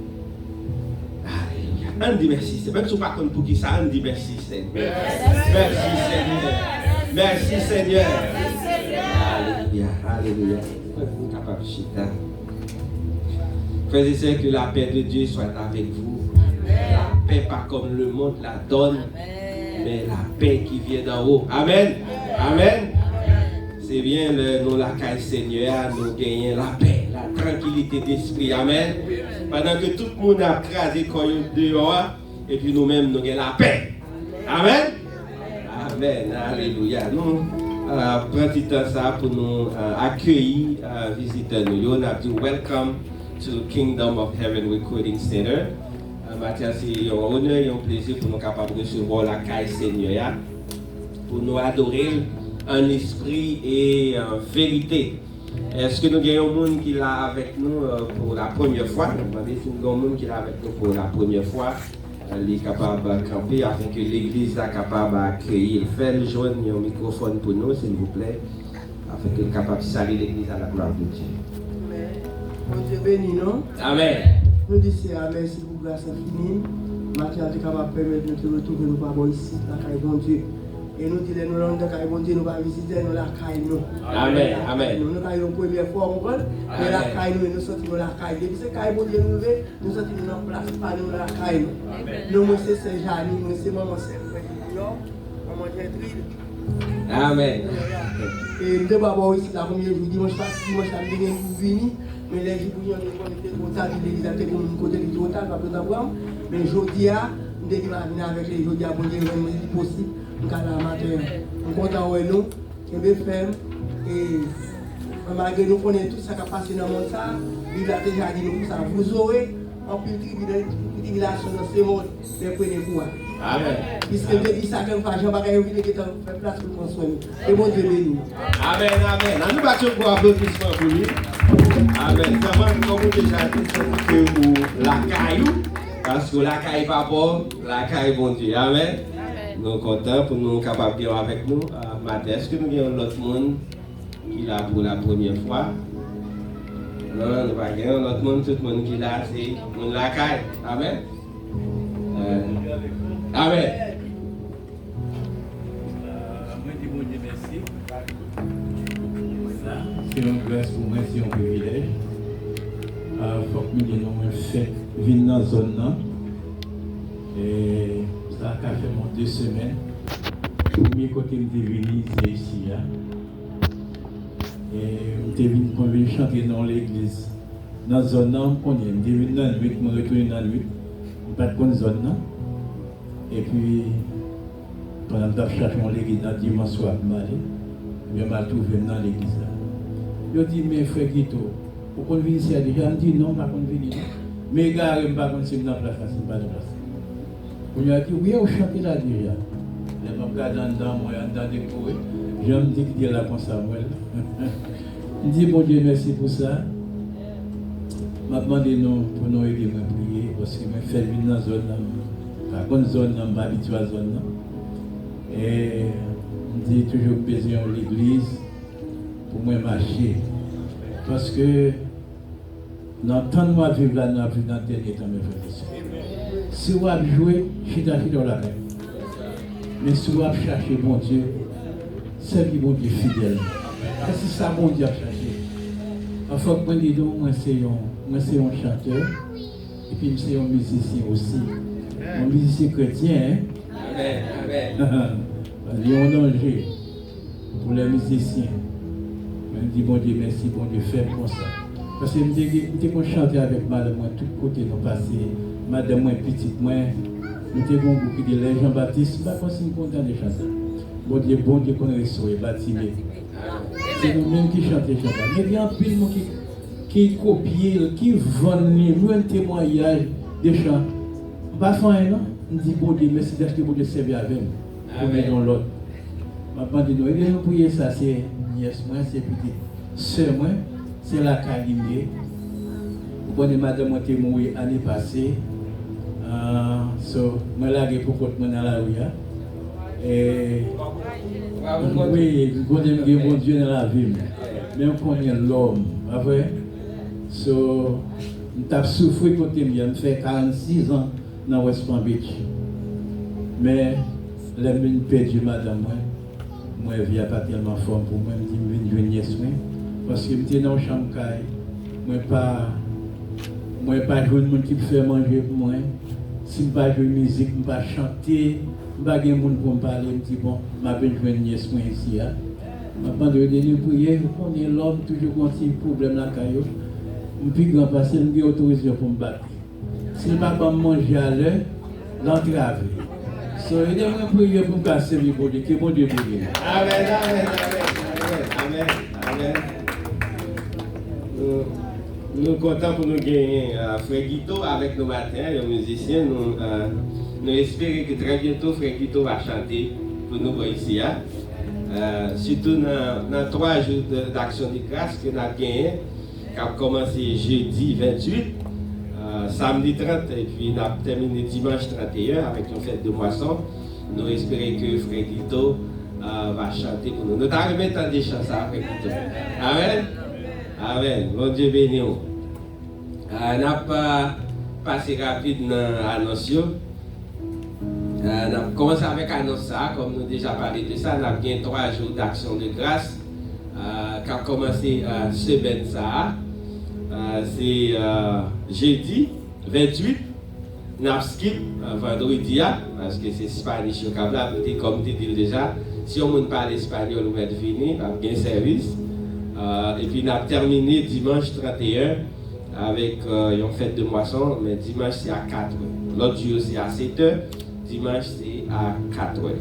Alléluia. On dit merci Seigneur. Même si on ne sais pas pour qui ça, on dit merci Seigneur. Merci Seigneur. Merci Seigneur. Alléluia. Alléluia. Vous êtes capable de chita. Frères et sœurs, que la paix de Dieu soit avec vous. La paix pas comme le monde la donne, mais la paix qui vient d'en haut. Amen. Amen. C'est bien nous la caille Seigneur, nous gagnons la paix, la tranquillité d'esprit. Amen. Pendant que tout le monde a crasé quand il dehors, et puis nous-mêmes nous gagnons la paix. Amen. Amen. Alléluia. Nous prenons petit temps ça pour nous accueillir visiteurs. Nous avons dit welcome to Kingdom of Heaven Recording Center. Maintenant, c'est un honneur et un plaisir pour nous capables de recevoir la caille Seigneur, pour nous adorer en esprit et en vérité. Est-ce que nous avons un monde qui est là avec nous pour la première fois? Nous avons un monde qui est là avec nous pour la première fois. Il est capable de camper afin que l'église soit capable d'accueillir. Faites joindre un microphone pour nous, s'il vous plaît, afin qu'il soit capable de saluer l'église à la gloire de Dieu. Mon Dieu béni, non? Amen. Nous disons Amen si vous grâce infinie. Maintenant, tu es capable de permettre de retrouver nos parents ici, la caille bon Dieu. Et nous disons, nous allons la bon Dieu, nous allons visiter, nous la caille nous. Amen. Amen. Nous allons la première fois, on va, mais la caille nous, nous sortons la caille. Depuis que caille bon Dieu nous lever, nous sortons dans la place, pas nous la caille nous. Nous, c'est Saint-Jani, nous, c'est maman Saint-Frère, maman Gertrude. Amen. Et nous devons ici la première jour, dimanche passé, dimanche samedi, nous venons. Mais les gens qui ont été contactés, les gens qui ont été côté du total, pas besoin d'avoir. Mais aujourd'hui, nous devons venir avec les aujourd'hui, pour dire que c'est possible. Nous allons matin. Nous comptons avec nous, nous devons faire. Et malgré nous connaissons tout ce qui a passé dans le monde, il a déjà dit nous ça. Vous aurez en plus de tribulation dans ce monde, mais prenez pouvoir. Amen. Puisque je dis ça, quand Jean-Baptiste a dit qu'il fait place pour construire. Et bon Dieu béni. Amen, amen. Nous battons pour applaudissement pour lui. Amen. Ça va, comme déjà dit, c'est pour la caillou. Parce que la caille pas bon, la caille bon Dieu. Amen. Nous sommes contents pour nous capables de avec nous. Matin, est-ce que nous avons l'autre monde qui est là pour la première fois? Non, nous n'avons pas l'autre monde, tout le monde qui est là, c'est la caille. Amen. Amen. Moi, je vous dis merci. C'est une grâce pour moi, c'est un privilège. Il faut que nous ayons fait venir dans la zone. Et ça a fait mon 2 semaines. Le premier côté où je suis venu, c'est ici. Et je suis venu chanter dans l'église. Dans la zone, on est venu dans la nuit, je suis retourné dans la nuit. Je ne suis pas de zone. Et puis, pendant que je cherche mon l'église dans dimanche soir, je me trouvé dans l'église. Je dis, mais frère Guito, pourquoi vous venez ici? Je dis, non, pas qu'on venir. Mais gars, je ne sais pas si je suis dans la place, je ne suis pas dans la place. On lui a dit, oui, on chante là déjà. Je me regarde en dedans, moi, en dedans décoré. Je me dis que Dieu l'a comme Samuel. Je dis, bon Dieu, merci pour ça. Je demande nous pour nous aider à prier, parce que je fais venir dans la zone. Par contre, zone, je suis habitué à la zone. Et je dis toujours besoin de l'église pour moi marcher. Parce que dans le temps de ma vie, là, nous avons vu dans le dernier temps, mes frères. Si vous avez joué, je suis dans la même. Mais si vous avez cherché bon Dieu, servir mon Dieu fidèle. C'est ça mon Dieu a changé. En fait, moi c'est un chanteur et puis c'est un musicien aussi. Un musicien chrétien. Amen. Il y a un danger pour les musiciens. Je dis bon Dieu merci, bon Dieu fait pour ça. Parce que je chantais avec madame, tout côté nous passé, madame, moi, petite, moi, nous avons beaucoup de les Jean-Baptiste, je ne suis pas content de chanter. Bon Dieu, qu'on reçoit, bâtiment. C'est nous-mêmes qui chantons. Mais il y a un peu de monde qui copie, qui vendent, nous un témoignage de chants. Pas fin, non? On dit bon Dieu, merci d'acheter bon Dieu servir avec nous. Pour mettre dans l'autre. Maintenant, nous allons prier ça, c'est nièce, moi, c'est petite soeur, moi, c'est la Kalimé. Vous connaissez madame, moi, qui est morte l'année passée. Moi, là, j'ai pour contre moi dans la rue. Et oui, vous connaissez bon Dieu dans la vie. Mais on connaît l'homme. Après, nous avons souffert quand on fait 46 ans dans West Palm Beach. Mais les gens perdu madame, moi, je ne pas tellement fort pour moi, je suis nièce. Parce que je suis dans la chambre, je ne suis pas jouer de monde qui fait manger pour moi. Si je ne pas jouer de musique, je ne pas chanter, je ne pas de monde pour me parler, je dis bon, je vais jouer une nièce ici. Maintenant, je vais prier, je connais l'homme, toujours un petit problème là, je suis grand parce que je suis autorisé pour me battre. Si je ne pas manger à l'heure, l'entraver. So, il y a un prier pour me casser le bon Dieu, que bon Dieu bénisse. Amen. Nous sommes contents pour nous gagner Frère Guito avec nous matin, les musiciens. Nous espérons que très bientôt Frère Guito va chanter pour nous ici. Surtout dans 3 jours d'action de grâce que nous avons gagné, qui a commencé jeudi 28. Samedi 30 et puis nous avons terminé dimanche 31 avec une fête de moisson. Nous espérons que Frère Guito va chanter pour nous. Nous avons remis tant de chants à Frère Guito. Amen. Bon Dieu béni. On n'a pas passé rapide dans l'annonce. On a commencé avec l'annonce, comme nous déjà parlé de ça. On a bien 3 jours d'action de grâce qui a commencé semaine ça. C'est jeudi 28, nous avons skip vendredi, parce que c'est Spanish au Cabla, comme tu dis déjà, si on ne parle espagnol, on va venir, on a bien service. Et puis nous avons terminé dimanche 31 avec une fête de moisson, mais dimanche c'est à 4h. L'autre jour c'est à 7h, dimanche c'est à 4h.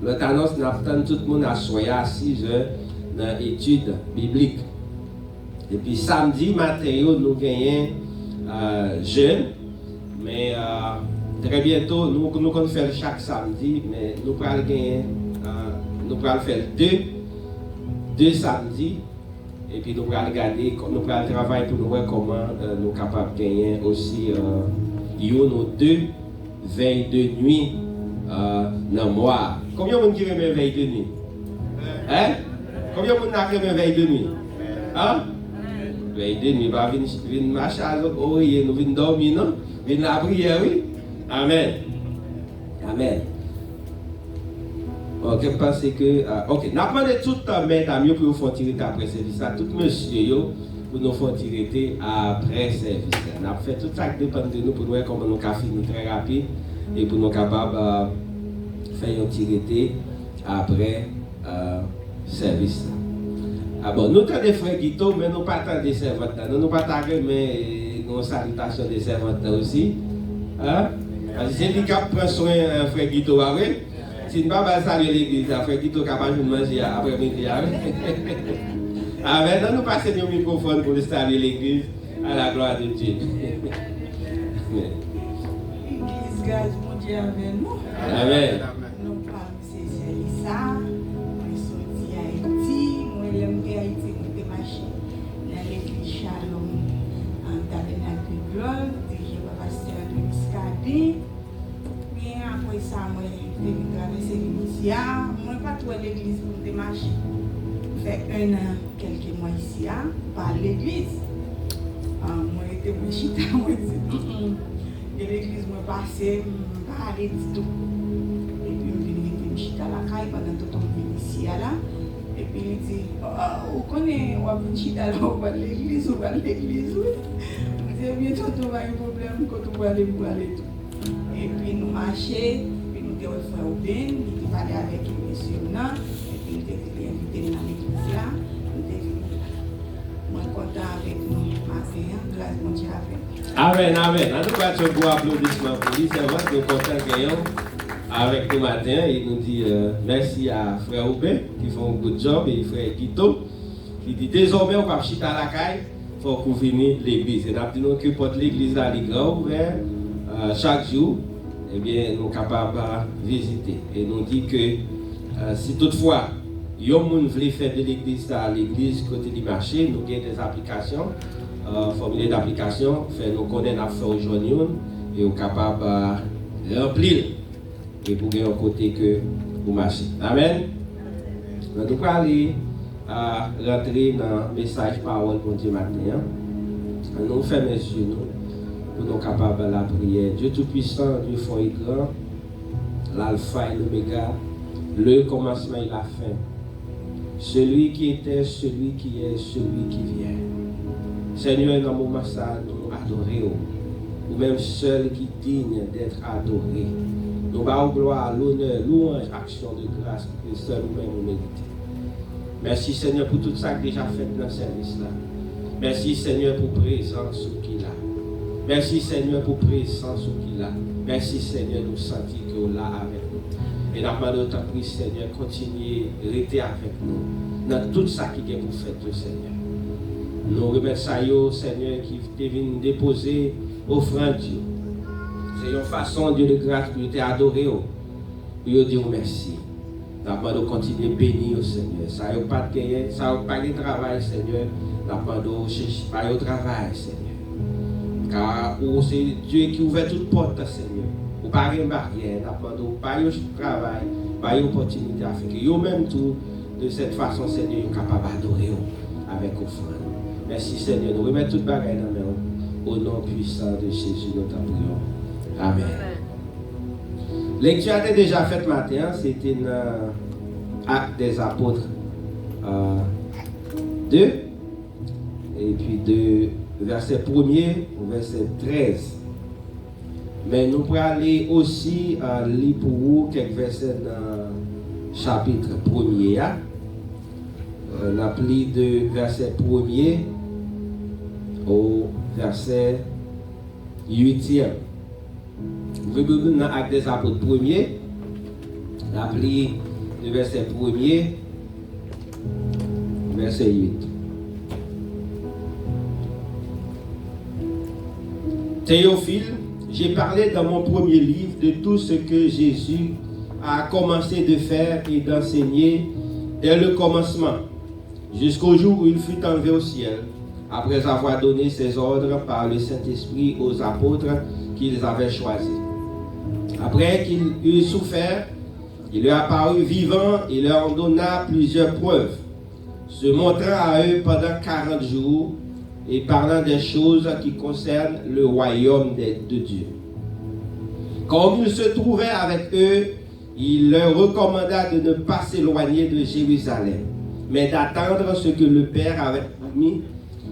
L'autre annonce, nous avons tout le monde à soyer à 6h dans l'étude biblique. Et puis samedi matin, nous gagnons jeunes, mais très bientôt, nous allons faire chaque samedi, mais nous allons faire deux samedis, et puis nous allons regarder, nous allons travailler pour nous voir comment nous sommes capables de gagner aussi nos 2 veilles de nuit dans le mois. Combien de monde qui remet veille de nuit? Hein? Combien de monde qui remet veille de nuit? Hein? Veille de nuit, nous venons marcher à l'autre, nous venons dormir, non? Nous venons la prière, oui? Amen. Ok, parce que. Ok, nous avons demandé tout le temps, mesdames, pour nous faire tirer après service. Tout monsieur, pour nous faire tirer après service. Nous avons fait tout ça qui dépend de nous pour nous voir comment nous avons fini très rapide et pour nous capables de faire un tirer après service. Bon, nous avons des frères Guito, mais nous pas tant des servantes. Nous n'avons pas tant mais une salutation des servantes aussi. C'est lui qui prend soin de frère Guito. Si nous ne pouvons pas saluer l'église, frère Guito est capable de manger après-midi. Amen. Nous passons le microphone pour saluer l'église à la gloire de Dieu. L'église, grâce mon Dieu avec nous. Amen. Nous parlons de Célissa. Haïti, nous marché dans l'église Shalom en tabernacle de Gloire, dirigé par pasteur de Miscadi. Mais après ça, moi, je suis traversé l'église. Moi, pas trop l'église pour me marcher. Fait 1 an, quelques mois ici, par l'église. Moi, j'étais mon chita, moi, je l'église, moi, passé, pas aller du tout. Et puis, je suis chita la caille. travail pendant tout le temps ici là. Et puis il dit, on connaît, on va venir chita là, on va à l'église, on va à l'église. Je dis, bientôt on va avoir un problème quand on va aller pour aller tout. Et puis nous marchons, puis nous devons faire au bain, nous parler avec les messieurs là, et puis nous devons inviter dans l'église là, nous devons être contents avec nous, matin, grâce à Dieu avec. Amen, amen. En tout cas, tu as un beau applaudissement pour lui. C'est vrai que nous sommes contents avec nous matin. Il nous dit merci à frère Aubin qui font un good job et frère Guito qui dit désormais on va chita à la caille, il faut qu'on finisse l'église. Et nous disons que porte l'église à l'église ouvert chaque jour, eh bien nous sommes capables de visiter. Et nous dit que si toutefois il y a des gens qui veulent faire de l'église à l'église côté du marché, nous avons des applications. Formulaire d'application, fait nous connaître à faire aujourd'hui et nous sommes capables de remplir et pour gagner un côté que vous marchez. Amen. Nous allons aller rentrer dans le message parole pour Dieu matin. Nous fermons les yeux pour nous capables de la prière. Dieu Tout-Puissant, Dieu fort et grand, l'alpha et l'oméga, le commencement et la fin. Celui qui était, celui qui est, celui qui vient. Seigneur, dans le moment ça, nous adorons. Ou même seul qui digne d'être adoré. Nous allons gloire, l'honneur, louange, action de grâce que seul nous-mêmes nous méritons. Merci Seigneur pour tout ça que déjà fait dans ce service-là. Merci Seigneur pour présence qu'il a. Merci Seigneur pour présence qu'il a. Merci Seigneur de nous sentir que vous là avec nous. Et nous demandons autant de Seigneur, continuez à rester avec nous dans tout ça qui est pour faire de Seigneur. Nous remercions Seigneur qui est venu déposer offrande. C'est une façon Dieu de grâce pour te adorer. Pour dire merci. Nous de continuer à bénir Seigneur. Ça n'a pas de gagner, ça n'a pas de travail Seigneur. Nous de chercher pas de travail Seigneur. Car c'est Dieu qui ouvre toute porte Seigneur. Ou pas de barrière. Nous pas de travail, pas d'opportunité à faire. Yo même tout de cette façon Seigneur est capable d'adorer avec offrande. Merci Seigneur, nous remettons toute bagaille dans la main. Au nom puissant de Jésus, nous t'en prions. Amen. Lecture a été déjà faite matin, c'était dans Actes des Apôtres 2, et puis de verset 1er au verset 13. Mais nous pourrons aller aussi lire pour vous quelques versets dans le chapitre 1er. L'appli de verset 1er au verset 8e. Vous pouvez vous dans Actes des Apôtres 1er, l'appli de verset 1er, verset 8. Théophile, j'ai parlé dans mon premier livre de tout ce que Jésus a commencé de faire et d'enseigner dès le commencement, jusqu'au jour où il fut enlevé au ciel, après avoir donné ses ordres par le Saint-Esprit aux apôtres qu'ils avaient choisis. Après qu'il eut souffert, il leur apparut vivant et leur en donna plusieurs preuves, se montrant à eux pendant 40 jours et parlant des choses qui concernent le royaume de Dieu. Comme il se trouvait avec eux, il leur recommanda de ne pas s'éloigner de Jérusalem, mais d'attendre ce que le Père avait promis,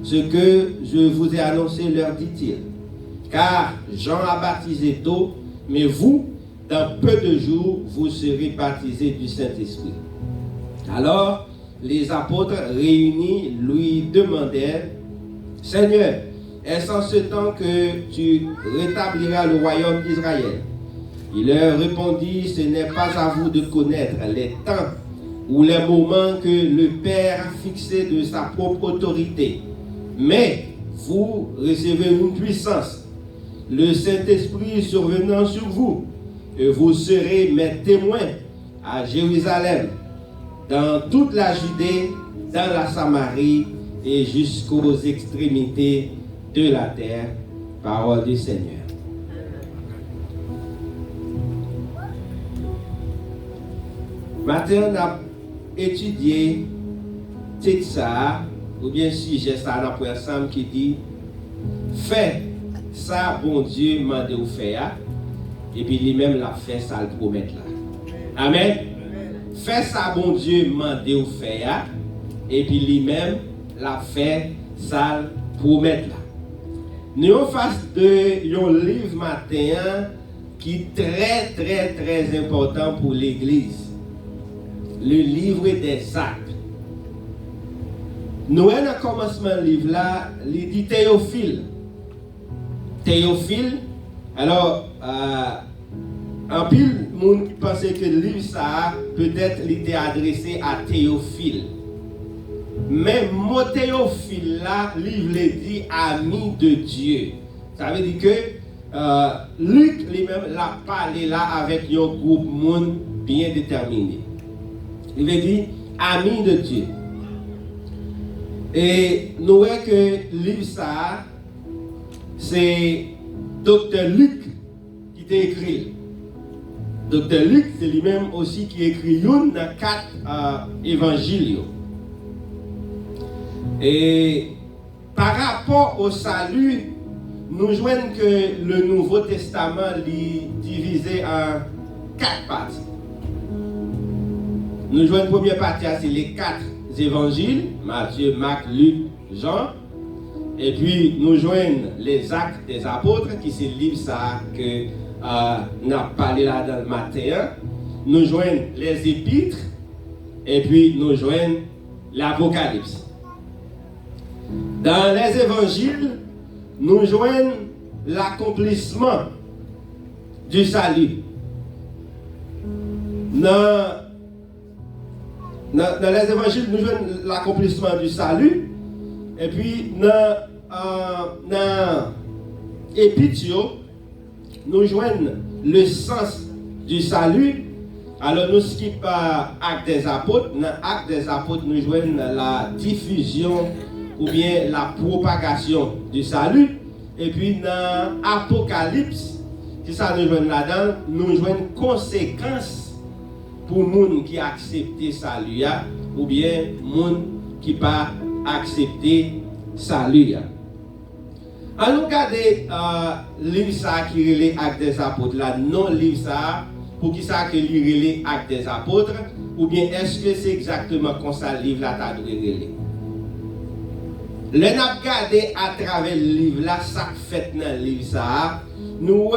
ce que je vous ai annoncé, leur dit-il. Car Jean a baptisé d'eau, mais vous, dans peu de jours, vous serez baptisés du Saint-Esprit. Alors, les apôtres réunis lui demandèrent, Seigneur, est-ce en ce temps que tu rétabliras le royaume d'Israël? Il leur répondit, ce n'est pas à vous de connaître les temps ou les moments que le Père a fixés de sa propre autorité. Mais vous recevez une puissance, le Saint-Esprit survenant sur vous, et vous serez mes témoins à Jérusalem, dans toute la Judée, dans la Samarie et jusqu'aux extrémités de la terre. Parole du Seigneur. Maintenant, on a étudié ça, ou bien sujet ça, on a pris ensemble qui dit fais ça, bon Dieu m'a dit ou faire, et puis lui-même l'a fait ça, le promettre là. Amen. fait ça, bon Dieu, mandé ou fait, et puis lui-même l'a fait ça promettre là. Nous en face de un livre matin qui est très important pour l'Église. Le livre des Actes. Nous avons un commencement du livre là, il dit Théophile. Théophile, alors, en pile, monde qui pensait que le livre ça peut-être il était adressé à Théophile. Mais mot Théophile là, livre dit ami de Dieu. Ça veut dire que Luc lui-même l'a parlé là avec un groupe monde bien déterminé. Il veut dire ami de Dieu. Et nous voyons que le livre ça, c'est Dr. Luc qui t'a écrit. Dr. Luc, c'est lui-même aussi qui écrit une dans 4 évangiles. Et par rapport au salut, nous voyons que le Nouveau Testament est divisé en 4 parties. Nous voyons la première partie, c'est les 4 évangiles, Matthieu, Marc, Luc, Jean. Et puis nous joignons les actes des apôtres, qui c'est le livre ça que nous avons parlé là dans le matin. Nous joignons les épîtres, et puis nous joignons l'Apocalypse. Dans les évangiles, nous joignons l'accomplissement du salut. Dans les évangiles, nous joignons l'accomplissement du salut. Et puis, dans l'Épître, nous joignons le sens du salut. Alors, nous skippons Actes des Apôtres. Dans Actes des Apôtres, nous joignons la diffusion ou bien la propagation du salut. Et puis, dans Apocalypse, c'est ça nous joignons là-dedans, nous joignons conséquences pour les gens qui acceptent le salut ou bien les gens qui n'ont pas accepté le salut. En nous regardez le livre qui est Actes des Apôtres, là, non livre ça, pour qui ça que lire Actes des Apôtres, ou bien est-ce que c'est exactement comme ça le livre là t'as dû relire? Le n'a regardé à travers le livre là, ça fait dans le livre ça, nous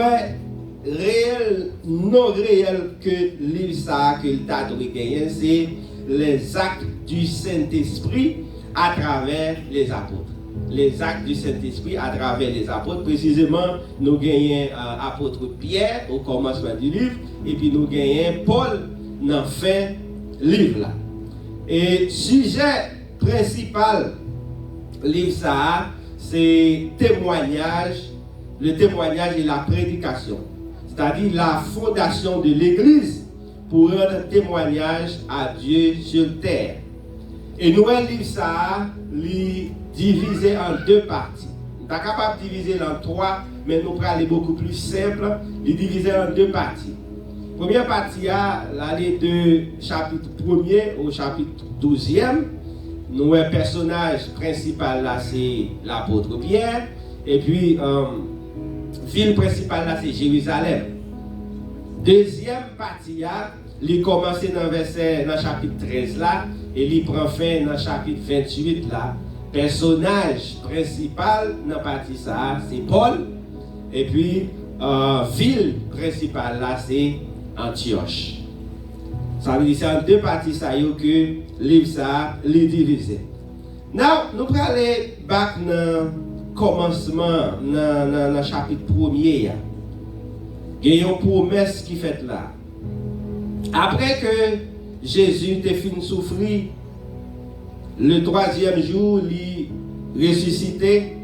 réel, non réel que le livre ça que t'as dû gagner, c'est les actes du Saint-Esprit à travers les apôtres. Les actes du Saint-Esprit à travers les apôtres. Précisément, nous gagnons apôtre Pierre au commencement du livre, et puis nous gagnons Paul dans la fin du livre là. Et sujet principal livre ça, c'est témoignage, le témoignage et la prédication. C'est-à-dire la fondation de l'Église pour rendre témoignage à Dieu sur terre. Et nous livre ça, divisé en 2 parties. On est capable de diviser en 3, mais nous allons aller beaucoup plus simple, divisé en 2 parties. Première partie, aller de chapitre 1er au chapitre 12e. Nous, le personnage principal là, c'est l'apôtre Pierre. Et puis, ville principale là, c'est Jérusalem. Deuxième partie, il commence dans le chapitre 13 là, et il prend fin dans le chapitre 28 là. Personnage principal dans la partie ça, c'est Paul. Et puis, ville principale là, c'est Antioche. Ça veut dire que c'est en 2 parties ça que le livre ça est divisé. Now, nous allons aller back dans le commencement, dans le chapitre 1er. Il y a une promesse qui est faite là. Après que Jésus a fini de souffrir, le 3e jour, il est ressuscité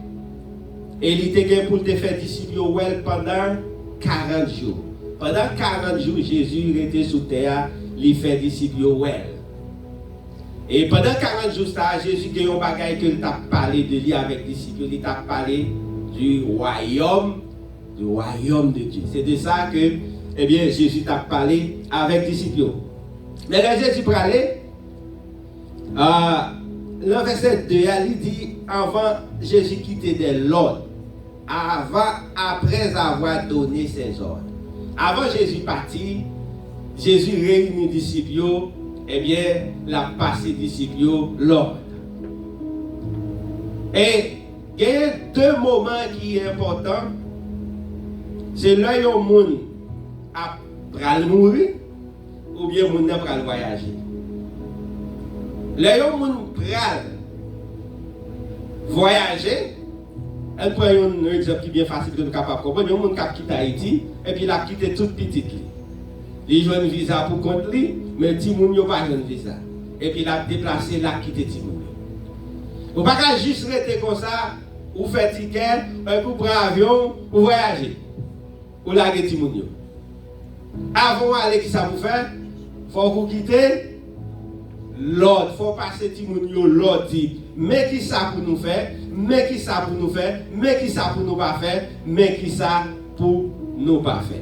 et il était pour te faire disciples pendant 40 jours. Pendant 40 jours, Jésus était sous terre, il fait disciples. Et pendant 40 jours, Jésus a eu un bagage que il t'a parlé de lui avec les disciples, il t'a parlé du royaume de Dieu. C'est de ça que eh bien, Jésus t'a parlé avec les disciples. Mais là, Jésus parlait, le verset 2, il dit, avant Jésus quittait l'ordre, après avoir donné ses ordres. Avant Jésus parti, Jésus réunit les disciples eh bien, la passé disciple l'ordre. Et il y a deux moments qui sont importants. C'est là où le monde a mourir ou bien le monde a voyager. Là où le monde a voyager, elle prend un exemple qui est bien facile que nous sommes capables de comprendre. Il y a un monde qui a quitté Haïti et puis il a quitté toute petite. Il a un visa pour compte lui, mais Timoun n'a pas un visa. Et puis il a déplacé, il a quitté Timoun. Vous ne pouvez pas juste rester comme ça, ou faire ticket, ou prendre avion, ou voyager. Ou laguer Timoun. Avant d'aller, qui ça vous fait? Il faut vous quitter l'ordre. Il faut passer Timoun l'ordre dit. Mais qui ça pour nous faire? Mais qui ça pour nous faire? Mais qui ça pour nous pas faire? Mais qui ça pour nous pas faire?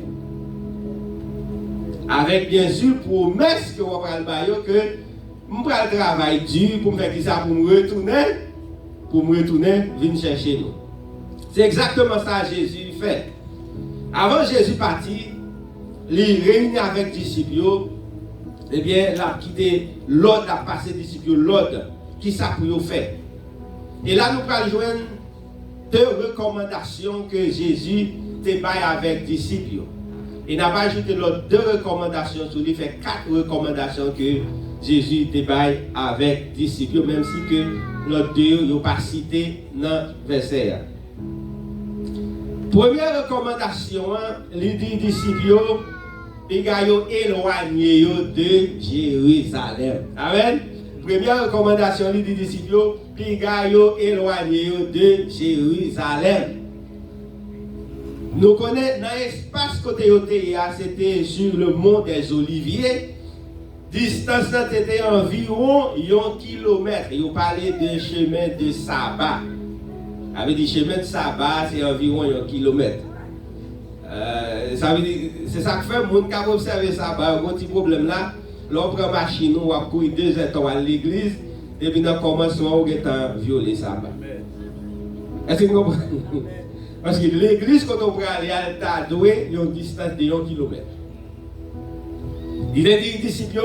Avec bien sûr promesse que vous allez faire que je vais le travail dur pour me faire qui ça pour me retourner, venir chercher nous. C'est exactement ça que Jésus fait. Avant Jésus parti, il réunit avec les disciples, eh bien, il a quitté l'ordre, il a passé les disciples l'ordre, qui ça pour faire. Et là, nous allons joindre deux recommandations que Jésus débaille avec les disciples. Il n'a pas ajouté l'autre deux recommandations, sur lui fait 4 recommandations que Jésus débaille avec les disciples, même si que l'autre deux n'ont pas cité dans le verset. Première recommandation, il dit aux disciples, ils ont éloigné de Jérusalem. Amen. Première recommandation, il dit aux disciples, ils ont éloigné de Jérusalem. Nous connaissons dans l'espace côté c'était sur le mont des Oliviers. Distance était environ 1 kilomètre. Ils parlaient de chemin de sabbat. Avec des chemins de sabbat, c'est environ 1 kilomètre. Ça veut dire, c'est ça que fait, les gens qui ont observé ça, il y a un petit problème là. L'on prend la machine, on va courir 2 heures à l'église, et puis dans le commencement, on va violer ça. Est-ce que vous comprenez? Parce que l'église, quand on prend aller à Tadoué, il y a une distance de 1 kilomètre. Il a dit aux disciples,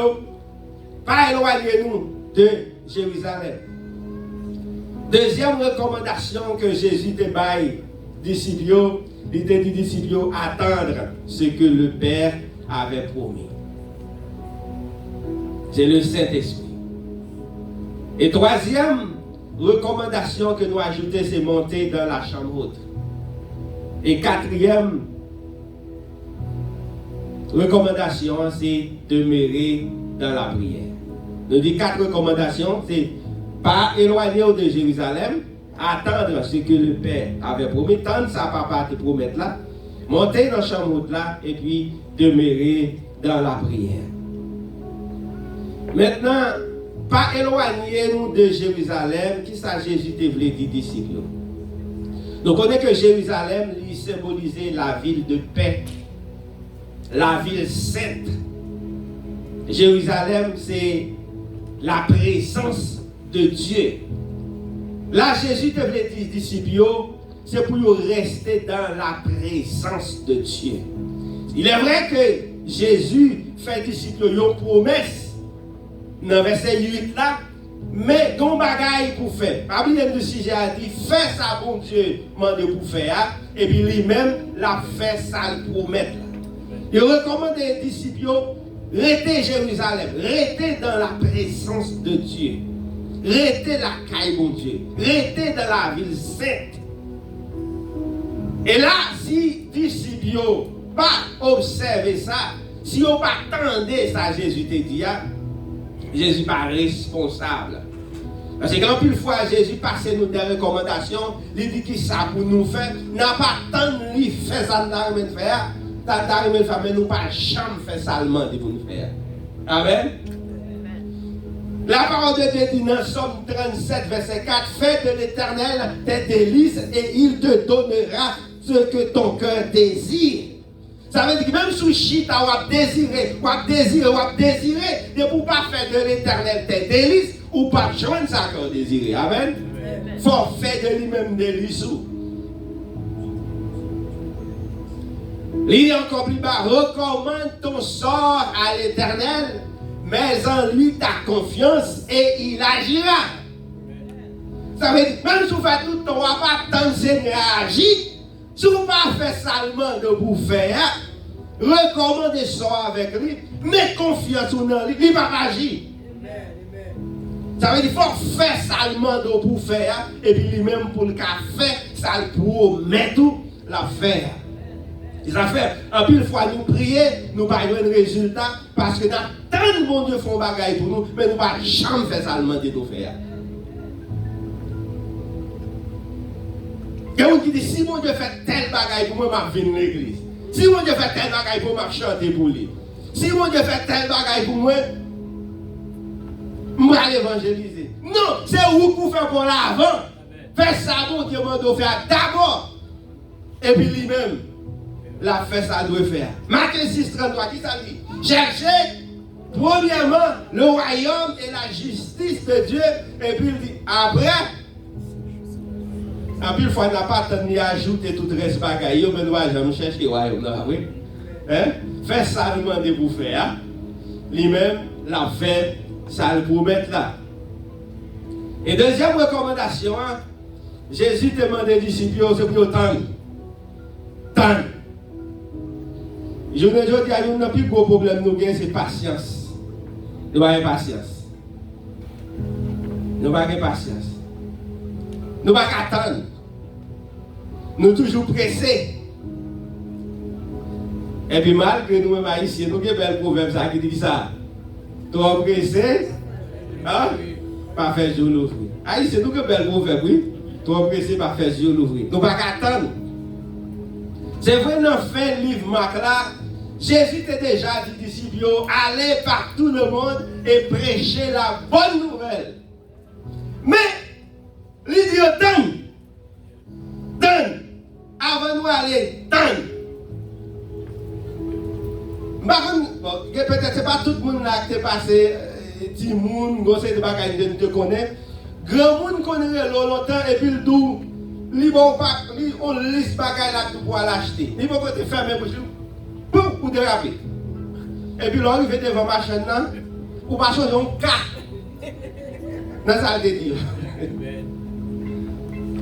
pas éloignez-nous de Jérusalem. Deuxième recommandation que Jésus te baille disciples, il te dit disciples attendre ce que le Père avait promis. C'est le Saint-Esprit. Et troisième recommandation que nous ajoutons, c'est monter dans la chambre haute. Et quatrième recommandation, c'est demeurer dans la prière. Nous dit 4 recommandations, c'est pas éloigner de Jérusalem, attendre ce que le Père avait promis, tendre sa papa te promettre là, monter dans la chambre haute là, et puis demeurer dans la prière. Maintenant, pas éloigner nous de Jérusalem, qui ça Jésus te voulait dire disciples. Nous connaissons que Jérusalem lui symbolisait la ville de paix, la ville sainte. Jérusalem, c'est la présence de Dieu. Là, Jésus te voulait dire disciples, c'est pour rester dans la présence de Dieu. Il est vrai que Jésus fait disciples une promesse dans verset 8 là, mais ton bagaille pour faire. Pas oublier de sujet a dit fais ça bon Dieu demande pour faire et puis lui-même l'a fait ça le promettre. Il recommande aux disciples restez Jérusalem, restez dans la présence de Dieu. Restez la caille bon Dieu. Restez dans la ville sainte. Et là, si les disciples n'ont pas observé ça, si on pas attendait ça, Jésus te dit, Jésus n'est pas responsable. Parce que quand une fois Jésus passe nous des recommandations, il dit que ça pour nous faire, n'a pas tant de lui faire ça dans le faire, mais nous pas jamais faire ça pour nous faire. Amen. La parole de Dieu dit dans Somme 37, verset 4, fais de l'Éternel tes délices et il te donnera ce que ton cœur désire. Ça veut dire que même si tu as désiré, de ne pas faire de l'Éternel tes délices, ou pas joindre ça qu'on désire. Amen. Il faut faire de lui-même délices. Il est encore plus bas, recommande ton sort à l'Éternel, mets en lui ta confiance et il agira. Ça veut dire, même si vous faites tout le temps, on ne va pas tant Seigneur agir. Si vous ne pas faire salement de vous faire, recommandez ça avec lui, mais confiance en lui, il ne va pas agir. Ça veut dire qu'il faut faire salement de vous faire, et puis lui-même pour le faire, ça le promet tout, la faire. Ça fait, en plus, fois nous prier, nous pas un résultat, parce que tant de bon Dieu font bagaille pour nous, mais nous ne pas jamais faire salement de nous faire. Quelqu'un qui dit, si mon Dieu fait tel bagaille pour moi, je vais venir à l'église. Si mon Dieu fait tel bagaille pour moi, je vais chanter pour lui. Si mon Dieu fait tel bagaille pour moi, je vais l'évangéliser. Non, c'est vous pour faire pour l'avant. Faites ça, mon Dieu m'a doit faire d'abord. Et puis lui-même, la fait ça doit faire. Matthieu 6, 33, qui ça dit? Cherchez, premièrement, le royaume et la justice de Dieu. Et puis il dit, après, en plus, il faut pas tenir à ajouter tout le reste bagaille, mais nous allons chercher le royaume. Oui. Hein? Fais ça, lui demander pour faire. Lui-même, la fait, ça le promet là. Et deuxième recommandation, Jésus demande aux disciples, c'est pour tendre. Tendre. Je ne dis pas que le plus gros problème nous avons, c'est patience. Nous avons patience. Nous avons patience. Nous ne pouvons pas attendre. Nous sommes toujours pressés. Et puis malgré nous-mêmes haïtiens, nous avons un bel proverbe qui dit ça. Trop pressé, hein? Pas faire jour l'ouvrir. Haïtiens, nous avons un bel proverbe, oui. Trop pressé, pas faire jour l'ouvrir. Nous ne pouvons pas attendre. C'est vrai, dans le fin livre Marc là, Jésus t'a déjà dit disciples, allez par tout le monde et prêchez la bonne nouvelle. Mais, l'idée donne, avant nous aller, donne. Peut-être c'est pas tout le monde là qui est passé, petit monde, gosse de bagaille de te connaît. Grand monde connaît longtemps et puis le tout, on liste bagaille là pour l'acheter. Il faut que tu fermes pour pouf, ou déraper. Et puis là, il fait devant ma chaîne là, ou pas changer un cas. Dans ça, je dire.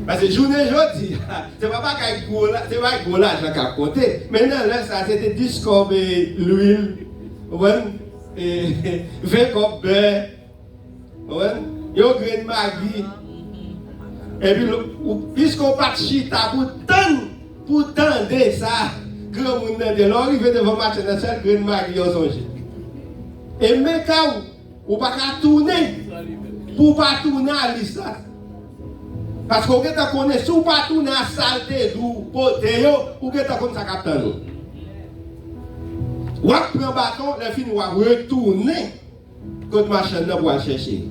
Parce que journée aujourd'hui, c'est pas qu'un gros là, j'ai qu'à côté. Maintenant, là, ça, c'était 10 copes l'huile, 20 copes beurre, il y a un grain de maggi. Et puis, puisqu'on part chita pour tendre ça, grand monde de l'or, il fait devant ma chaîne, c'est le grain de maggi, on songe. Et mais quand vous ne pouvez pas tourner, pour ne pas tourner à l'histoire. Parce que vous connaissez, si vous ne pouvez pas tourner à saleté d'où côté, vous connaissez ça capteur. Vous prenez un bâton, les filles vont retourner contre ma chaîne pour aller chercher.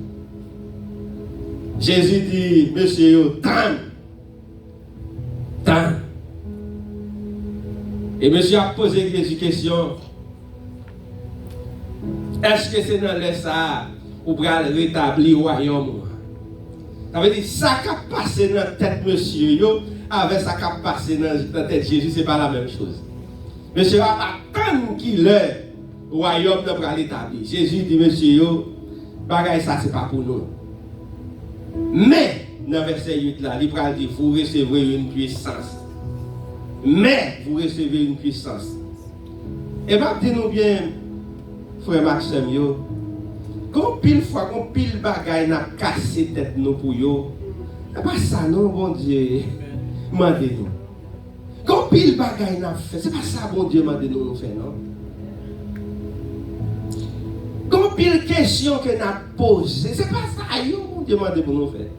Jésus dit, monsieur, tant. Et monsieur a posé Jésus question. Est-ce que c'est dans le ça ou pour rétablir le royaume? Ça veut dire ça qui a passé dans la tête monsieur avec ça qui a passé dans la tête Jésus, ce n'est pas la même chose. Monsieur a attendu qu'il ait le royaume pour l'établir. Jésus dit, monsieur, bagaille ça, ce n'est pas pour nous. Mais, dans le verset 8 là, il va dire, vous recevrez une puissance. Mais, vous recevez une puissance. Et bien, dites-nous bien, frère Maxime, quand pile fois, quand pile bagaille n'a cassé tête nous pour yo, c'est pas ça non, bon Dieu, mandez-nous. Quand pile bagaille n'a fait, c'est pas ça, bon Dieu, mandez-nous nous faire, non? Quand pile question que n'a posé, c'est pas ça, yo, bon Dieu, mandez-nous nous faire.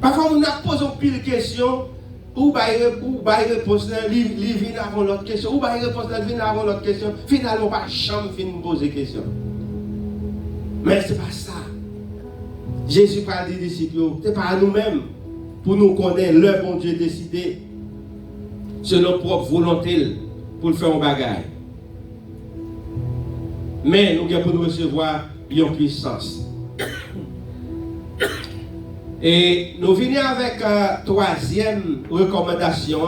Parfois, on a posé pile question, ou bail réponse là, lui vient avant l'autre question, ou bail réponse là, vient avant l'autre question. Finalement, pas jamais fin poser question. Mais c'est pas ça. Jésus parle des disciples, c'est pas à nous-mêmes pour nous connaître le bon Dieu décidé selon propre volonté pour le faire en bagaille. Mais nous avons pour nous recevoir une puissance. Et nous venons avec la troisième recommandation.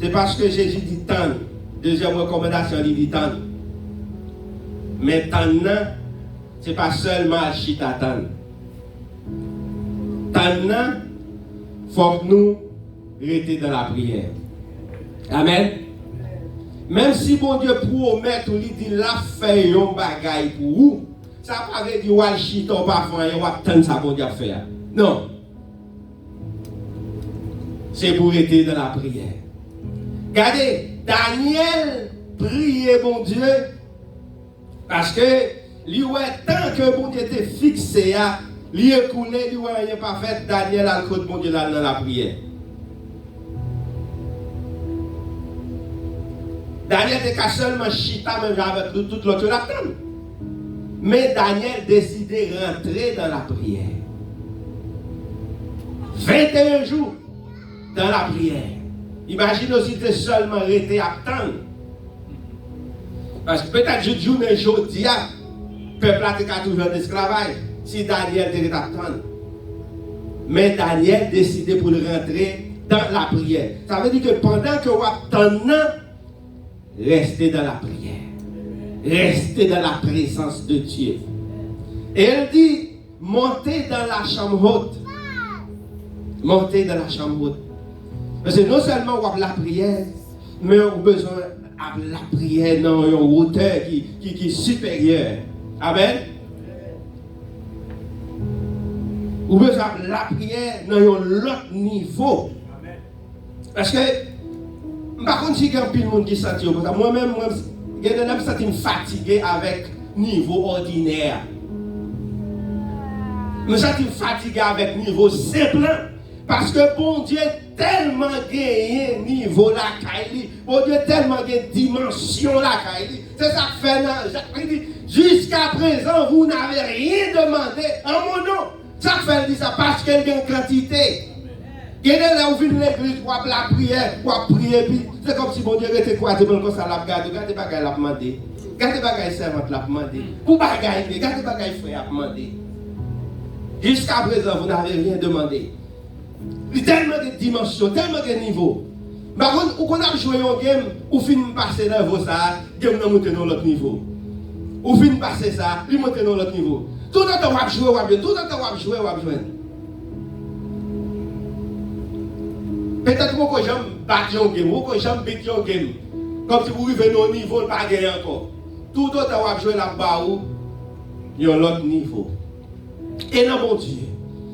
C'est parce que Jésus dit tant. Deuxième recommandation, il dit tant. Mais maintenant, ce n'est pas seulement chita attendre. Maintenant, il faut que nous restions dans la prière. Amen. Même si bon Dieu promet ou lui dit la fait un bagaille pour vous, ça ne veut pas dire qu'il chita ou pas faire, il va attendre ça bon Dieu faire. Non. C'est pour rester dans la prière. Regardez, Daniel priait bon Dieu parce que lui tant que bon Dieu était fixé à lui écoulé, lui rien pas fait, Daniel a le bon Dieu dans la prière. Daniel était qu'à seulement chita même avec toute l'autre l'attendre. Mais Daniel décidait de rentrer dans la prière. 21 jours dans la prière. Imagine aussi que seulement resté à attendre. Parce que peut-être que journée aujourd'hui, le peuple a toujours en esclavage. Si Daniel était à attendre. Mais Daniel décidait pour rentrer dans la prière. Ça veut dire que pendant que vous attendez, restez dans la prière. Restez dans la présence de Dieu. Et elle dit, montez dans la chambre haute. Montez dans la chambre haute. Parce que non seulement on a la prière, mais on a besoin de la prière dans une hauteur qui est supérieure. Amen. On a besoin de la prière dans un autre niveau. Parce que, je ne sais pas si il y a un monde qui sent comme ça. Moi-même, je me sens fatigué avec le niveau ordinaire. Je me sens fatigué avec le niveau simple. Parce que bon Dieu tellement gagné niveau la caille, bon Dieu tellement gagné dimension la caille. C'est ça que fait Jacques dit, jusqu'à présent vous n'avez rien demandé en mon nom. Ça fait dit ça parce qu'il y a une quantité. Il y a là où vient l'église pour la prière, pour prier, puis c'est comme si bon Dieu était quoi, c'est comme ça la regarde, regardez bagaille la demander. Regardez bagaille servante la demander. Pour bagaille, regardez bagaille frère la demander. Jusqu'à présent vous n'avez rien demandé. Il y a tellement de dimensions, tellement de niveaux. Par contre, quand on a joué un game, on finit de passer dans le niveau ça, le game n'a monté dans l'autre niveau. On finit de passer ça, il monte dans l'autre niveau. Tout le temps, on va jouer, tout le temps, on va jouer, on va jouer. Peut-être que j'aime battre un game, que j'aime battre un game. Comme si vous arrivez à un niveau, pas gagner encore. Tout le temps, on va jouer là-bas, il y a un autre niveau. Et non, mon Dieu.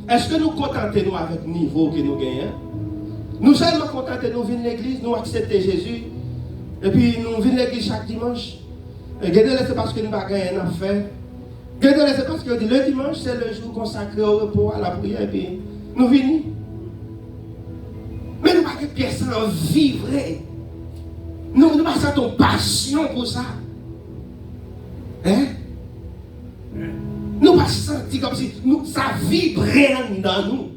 Est-ce que nous contentons avec le niveau que nous gagnons? Nous seulement contentons nous venir à l'église, nous accepter Jésus, et puis nous venons à l'église chaque dimanche. Regardez, c'est parce que nous n'avons rien à faire. Regardez, c'est parce que le dimanche, c'est le jour consacré au repos, à la prière, et puis nous venons. Mais nous n'avons pas de pièce en vivre. Nous n'avons pas de passion pour ça. Hein? Nous ne pas sentir comme si ça vibrait dans nous.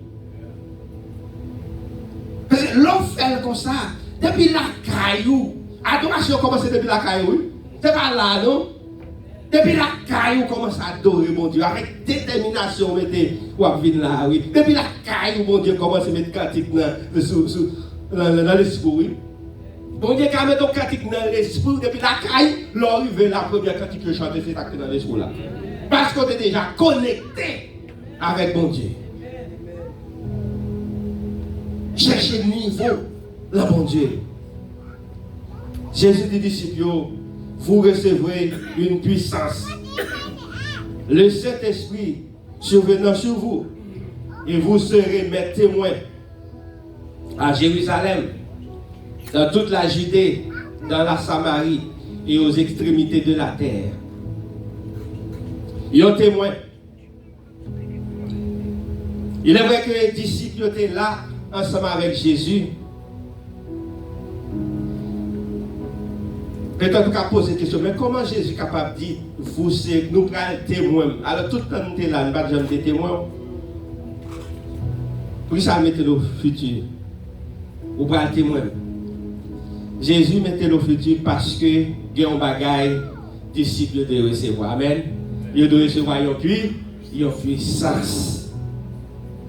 Parce que l'on fait comme ça, depuis la caillou, adoration commence depuis la caillou. C'est pas là, non? Depuis la caillou, commence à adorer mon Dieu. Avec détermination, mettez ou à venir là, oui. Depuis la caillou, mon Dieu commence à mettre cantique dans l'esprit. Bon Dieu, quand met ton cantique dans l'esprit, depuis la caillou, l'arrivée, la première cantique que je chante, c'est acté dans l'esprit là. Parce qu'on est déjà connecté avec mon Dieu. Cherchez le niveau, là, mon Dieu. Jésus dit disciples, vous recevrez une puissance. Le Saint-Esprit survenant sur vous, et vous serez mes témoins à Jérusalem, dans toute la Judée, dans la Samarie et aux extrémités de la terre. Ils ont témoin. Il est vrai que les disciples étaient là, ensemble avec Jésus. Peut-être qu'on a posé la question, mais comment Jésus est capable de dire, vous, nous prenons témoins? Alors tout le temps, nous sommes là, nous ne sommes pas jamais témoins. Pour ça, mettez le futur. Vous prenez témoin. Jésus mettait le futur parce que il y a un bagage disciple de recevoir. Amen. Il doit recevoir une puissance.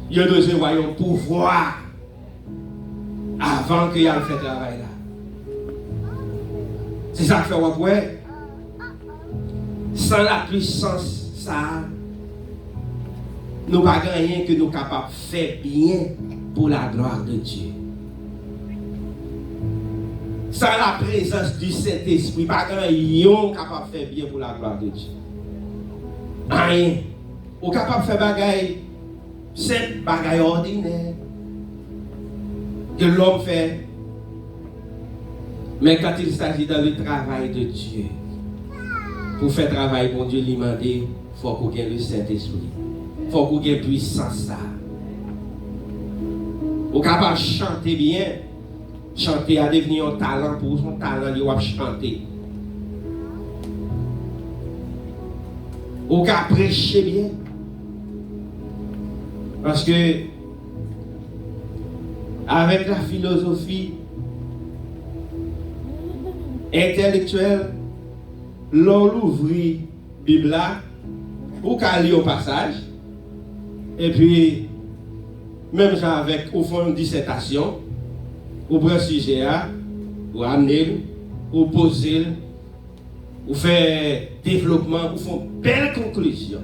Il doit recevoir un pouvoir avant qu'il y ait fait le travail là. C'est ça que fait ouais. Sans la puissance, ça, nous pas rien que nous capables de faire bien pour la gloire de Dieu. Sans la présence du Saint-Esprit, pas rien capable de faire bien pour la gloire de Dieu. Rien. Ou capable de faire bagaille simple, bagaille ordinaire que l'homme fait. Mais quand il s'agit dans le travail de Dieu, pour faire travail pour Dieu, il m'a dit, il faut qu'on ait le Saint-Esprit. Il faut qu'on ait puissance. Ou capable de chanter bien. Chanter a devenu un talent pour son talent, il va chanter. Ou capable de prêcher bien. Parce que, avec la philosophie intellectuelle, l'on ouvre la Bible ou qu'à lire au passage, et puis, même avec au fond une dissertation, ou prendre un sujet, ou amener, ou poser, ou faire développement, ou faire une belle conclusion.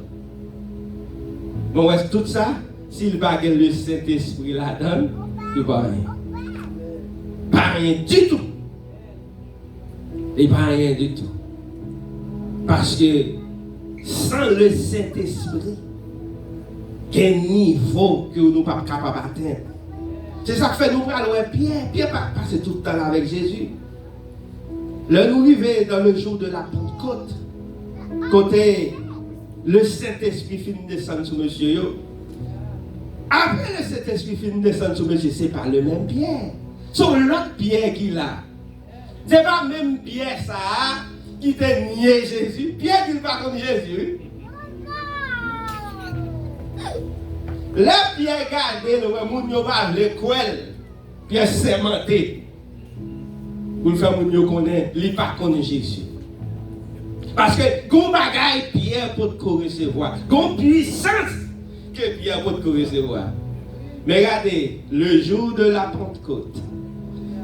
Bon, est-ce tout ça, s'il va gagner le Saint-Esprit là-dedans, il ne va rien. Pas rien du tout. Il n'y a rien du tout. Parce que sans le Saint-Esprit, quel niveau que nous ne sommes pas capables d'atteindre. C'est ça que fait nous parler Pierre. Pierre passe tout le temps là avec Jésus. Là, nous arrivons dans le jour de la Pentecôte. Côté le Saint-Esprit finit de descendre sur monsieur. Après le Saint-Esprit finit de descendre sur monsieur, ce n'est pas le même Pierre. C'est l'autre Pierre qu'il a. Ce n'est pas même Pierre ça qui t'a nié Jésus. Pierre qui ne pas comme Jésus. Le Pierre gardé, le monde n'a pas l'école. Pierre sémenté. Pour le faire, mon connaît, il n'est pas connu Jésus. Parce que, quand bagaille Pierre peut te recevoir, quand puissance que Pierre peut te recevoir. Mais regardez, le jour de la Pentecôte,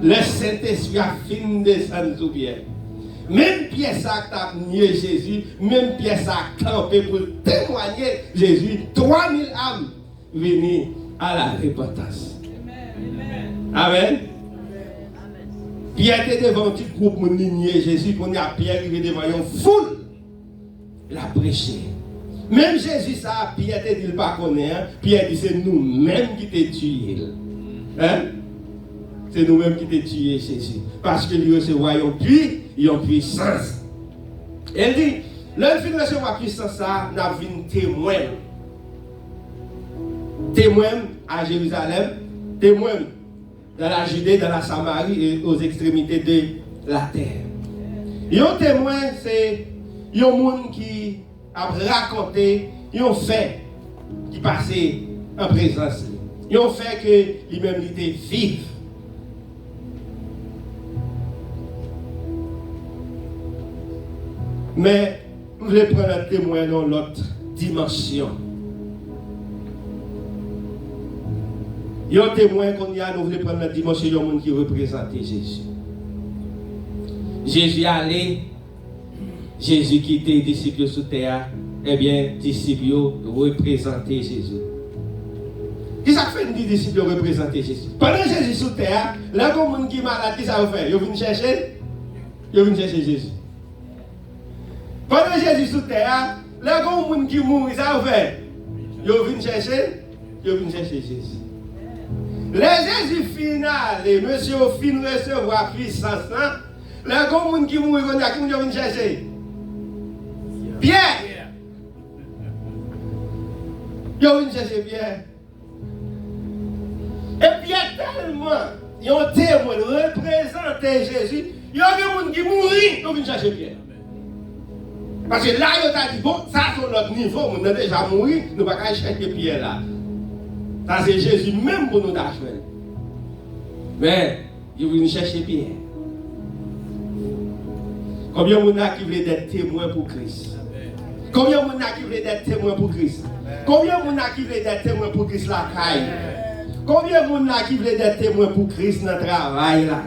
le Saint-Esprit a fini de descendre sur Pierre. Même Pierre ça a nié Jésus, même Pierre ça a campé pour témoigner Jésus, 3000 âmes venues à la repentance. Amen. Pierre était devant un petit groupe pour nier Jésus, qu'on a Pierre qui est devant une foule. Il a prêché. Même Jésus, ça, Pierre te dit il pas connaît. Pierre dit c'est nous-mêmes qui t'ai tué. Hein? C'est nous-mêmes qui t'ai tué Jésus. Parce que lui recevoir une puissance. Elle dit, l'un fin recevoir puissance, ça, n'a vu un témoin. Témoin à Jérusalem, témoin dans la Judée, dans la Samarie et aux extrémités de la terre. Et un témoin, c'est un monde qui a raconté un fait qui passait en présence. Un fait que lui-même était vif. Mais nous voulons prendre un témoin dans l'autre dimension. Il y a un témoin qu'on y a, nous voulons prendre la dimension de monde qui représente Jésus. Jésus allait, Jésus qui était disciple sous terre, eh bien, disciples représentaient Jésus. Qu'est-ce que ça fait des disciples représenter Jésus? Pendant Jésus sous terre, là, comme monde qui est malade, qu'est-ce que ça va faire? Ils viennent chercher? Ils viennent chercher Jésus. Pendant Jésus sous terre, là, comme monde qui mourent, ça va faire? Ils viennent chercher Jésus. Les Jésus final, et monsieur fin recevoir puissance, les gens qui mourent, qui viennent chercher Pierre. Ils viennent chercher Pierre. Et Pierre tellement, ils ont témoin représenter Jésus, il y a des gens qui mourent, ils viennent chercher Pierre. Parce que là, ils ont dit, bon, ça c'est notre niveau, on a déjà mouru, nous ne pouvons pas chercher Pierre là. Ça c'est Jésus même pour nous d'acheter. Mais, il veut nous chercher Pierre. Combien de gens qui veulent être témoins pour Christ? Combien de gens qui veulent être témoins pour Christ? Combien de gens qui veulent être témoins pour Christ la caille? Combien de gens qui veulent être témoins pour Christ dans le travail là?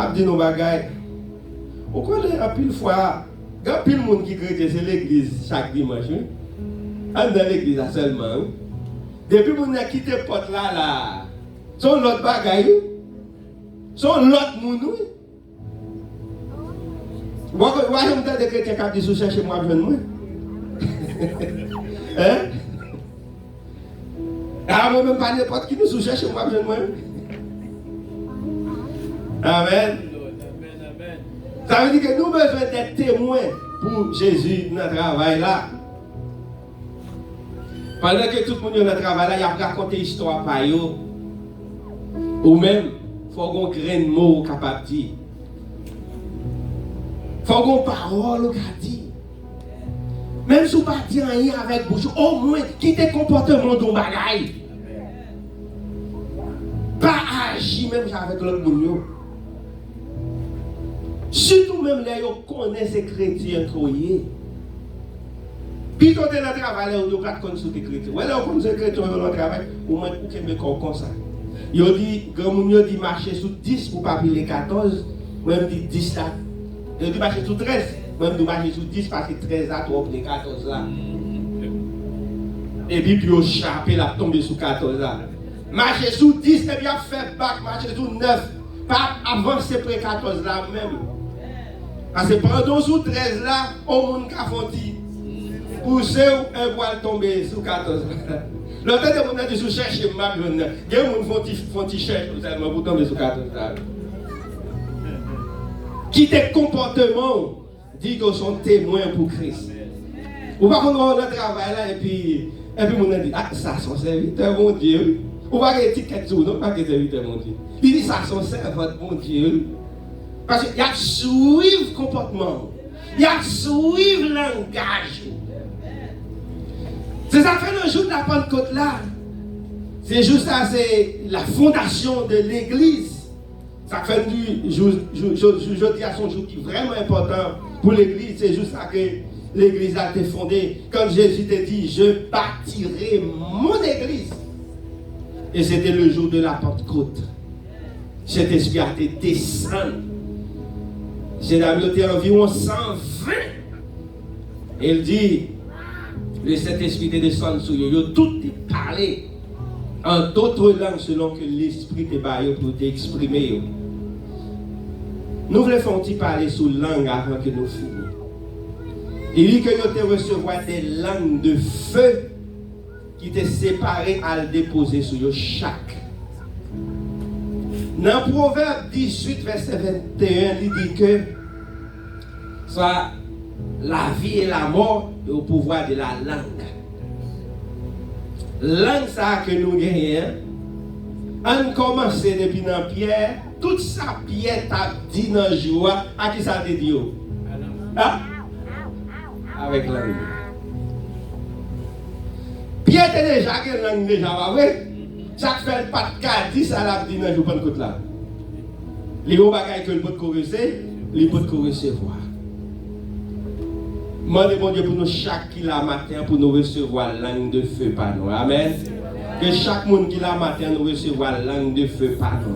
Je dis nos bagailles. Vous connaissez un pile fois, il y a plus de monde qui crée c'est l'église chaque dimanche. Dans l'église seulement. Depuis qu'on a quitté le porte là, son l'autre bagaille, son l'autre monde. Moi, je me dis que chrétiens qui disent chercher moi, je moi. Hein? Ah, moi, même pas n'importe qui nous cherche moi, je moi. Amen. Ça veut dire que nous avons besoin d'être témoins pour Jésus dans le travail là. Pendant que tout le monde est dans le travail là, il a raconté l'histoire par eux. Ou même, il faut qu'on grain de mots capable de dire. Il faut qu'on parole capable de dire. Même si vous ne pas dire rien avec bouche, au moins, quittez le comportement de bagaille. Pas agir même avec l'autre monde. Surtout même les gens connaissent ces chrétiens croyés. Puis quand on est dans le travail, on ne peut pas connaître ces chrétiens. Ouais, là, on connaît ces chrétiens dans le travail, au moins, on peut me comme ça. Ils dit, grand monde dit marcher sous 10 pour ne pas payer 14, même dit 10 là. Ils dit marcher sous 13, même dit marcher sous 10 parce que 13 là, tu vas payer 14 là. Et puis, on chape là, tomber sous 14 là. Marcher sous 10, et puis on fait bac, marcher sous 9. Pas avancer près 14 là même. Parce que pendant sous 13 là, on monde qui a fonti. Pousser un poil tomber sous 14 là. L'autre de mon dit sous chercher ma blonde. Il y a un monde qui cherche seulement pour tomber sous 14 là. Qui tes comportements dit qu'ils sont témoins pour Christ. Ou pas qu'on va dans le travail là et puis mon dit ah ça son serviteur mon Dieu. Ou pas que étiquette sur non pas que serviteur mon Dieu. Il dit ça son servant mon Dieu. Parce qu'il y a suivre le comportement. Il y a suivre le langage. C'est ça que fait le jour de la Pentecôte là. C'est juste ça, c'est la fondation de l'église. Ça fait du je dis à son jour qui est vraiment important pour l'église. C'est juste ça que l'église a été fondée. Comme Jésus t'a dit, je bâtirai mon église. Et c'était le jour de la Pentecôte. Cet esprit a été descendu. J'ai été environ 120. Il dit, le Saint-Esprit est descendu sur eux. Tout est parlé en d'autres langues selon que l'Esprit est baillé pour t'exprimer. Nous voulons faire parler sous langue avant que nous finissions. Il dit que nous te recevoir des langues de feu qui te séparées à le déposer sur eux chaque. Dans Proverbe 18, verset 21, il dit que soit la vie et la mort est au pouvoir de la langue. Langue ça que nous gagnons, on commence depuis dans Pierre, toute sa Pierre t'a dit dans le jour, à qui ça te dit? Ah? Avec langue. Pierre était déjà une langue déjà, vrai? Chaque fait pas de cas, dit ça l'a dit dans le jour de côté là. Les bons bagages que le pot corriger, les potes recevoir. Demandez bon Dieu pour nous chaque qui la matin pour nous recevoir langue de feu par nous. Amen. Que chaque monde qui la matin nous recevoir langue de feu par nous.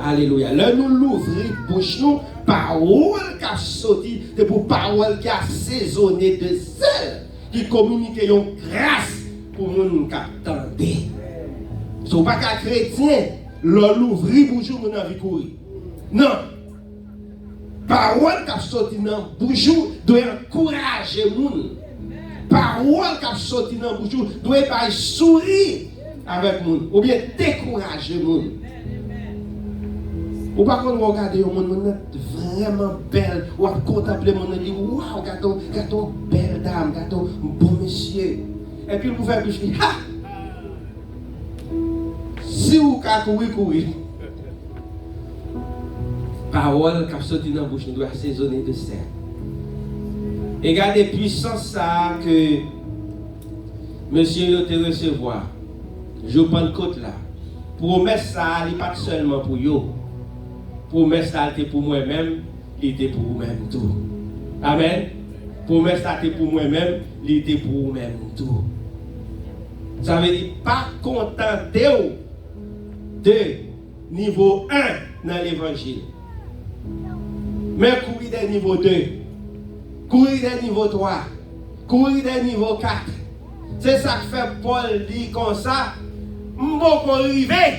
Alléluia. Là nous l'ouvrir bouche nous, parole qui a sorti, c'est pour parole qui a assaisonné de sel, qui communique une grâce pour nous qui attendent. Ce n'est pas qu'un chrétien, l'ouvrir bouche nous dans vie courir. Non. Parole qui a sorti dans la bouche doit encourager les gens. Parole qui a sorti dans la bouche doit pas sourire avec les gens. Ou bien décourager les gens. Ou pas qu'on regarde les gens vraiment belle. Ou à contempler les gens et dire waouh, regarde belle dame, regarde bon monsieur. Et puis vous faites bouche, ha! Si vous avez courir. Parole qui a sorti dans la bouche nous doit assaisonner de sel. Et regardez puissance ça que monsieur te recevoir. Je prends le côté là. Promesse ça, il n'est pas seulement pour vous. Promesse ça, c'est pour moi-même, il était pour vous-même tout. Amen. Promesse ça, c'est pour moi-même, il était pour vous-même tout. Ça veut dire pas contenter de niveau 1 dans l'évangile. Mais courir des niveau 2. courir des niveaux 3, courir des niveaux 4. C'est ça que fait Paul dit comme ça. Je vais arriver.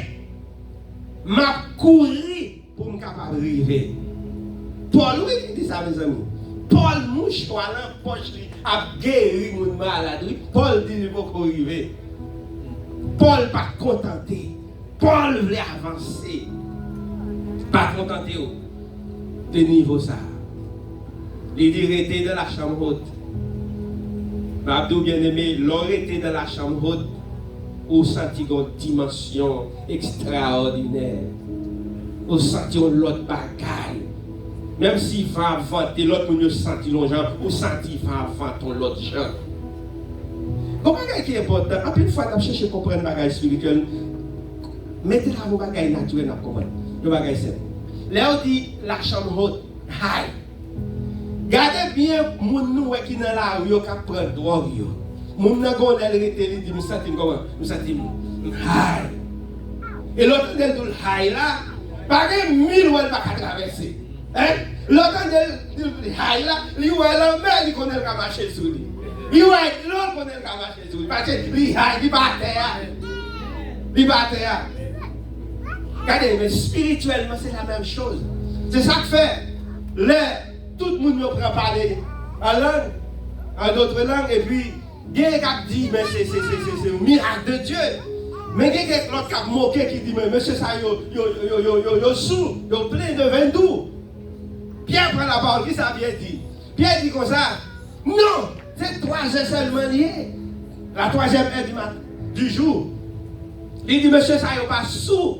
Je courir pour me capable d'arriver. Paul, oui, il dit ça, mes amis. Paul mouche-toi dans la poche, a guéri mon malade. Paul dit qu'il faut arriver. Paul pas contenté. Paul voulait avancer. Pas contenté de niveau ça. Il dit rester dans la chambre haute. Abdou bien aimé, l'aurait été dans la chambre haute ou senti une dimension extraordinaire. Ou senti l'autre bagaille. Même s'il va vanter l'autre, nous senti l'autre, ou senti va vanter l'autre gens. Comment est-ce qui est important? En plus, une fois, tu cherches à comprendre le bagage spirituel, mettez-la vos bagages naturels à comprendre. Le bagage simple. Là, on dit la chambre haute, high. Gardez bien moun nou qui dans la rue qui prend drogue yo. Moun nan gon elle rete dit me senti comment? Me senti high. Et l'autre elle dit high là, pas de mille ou elle pas traverser. Hein? L'autre elle dit high là, lui ou elle mer il connaît ka marcher sur lui. Lui ou elle l'autre connaît ka marcher sur lui parce que lui high, il pas terre. Il pas terre. Regardez, mais spirituellement c'est la même chose. C'est ça que fait tout le monde prend parler en langue, en d'autres langues, et puis, il y a quelqu'un qui dit, mais c'est un miracle de Dieu. Mais il y a quelqu'un qui a moqué qui dit, mais monsieur, ça, yo sous, yo plein de vin doux. Pierre prend la parole, qui ça vient dire? Pierre dit comme ça, non, c'est 3 heures seulement lié. La 3e heure du jour. Il dit, monsieur, ça, yo pas sous.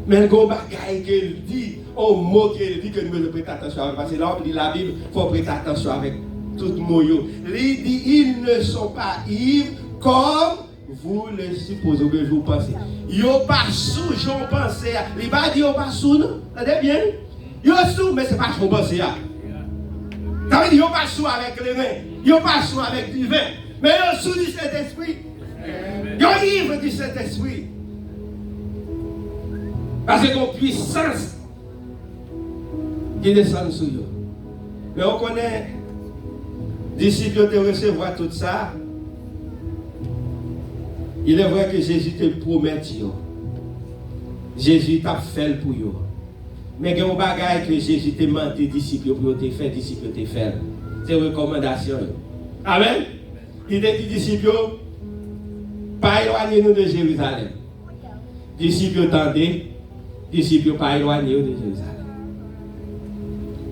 Mais le gros bagaille qu'il dit, au mot qu'il dit que nous devons prêter attention avec. Parce que là, on dit la Bible, il faut prêter attention avec tout le mot. Il dit, ils ne sont pas ivres comme vous le supposez que vous pensez. Ils n'ont pas sous, j'en pensais. Il ne va dire, ils n'ont pas sous, non? Attendez bien. Ils ont sous, mais ce n'est pas ce qu'on pensait. Ça veut dire, ils n'ont pas sous avec les mains. Ils n'ont pas sous avec du vin. Mais ils ont sous du Saint-Esprit. Ils ont ivre du Saint-Esprit. Parce que ton puissance qui descend sur eux. Mais on connaît, disciples de recevoir tout ça. Il est vrai que Jésus te promet. Jésus t'a fait pour eux. Mais il y a un bagage que Jésus t'a demandé disciples pour te faire, disciples te faire. C'est une recommandation. Amen. Il t'a dit disciples, pas éloignez-nous de Jérusalem. Disciples tendez. Disciples pas éloignés de Jérusalem.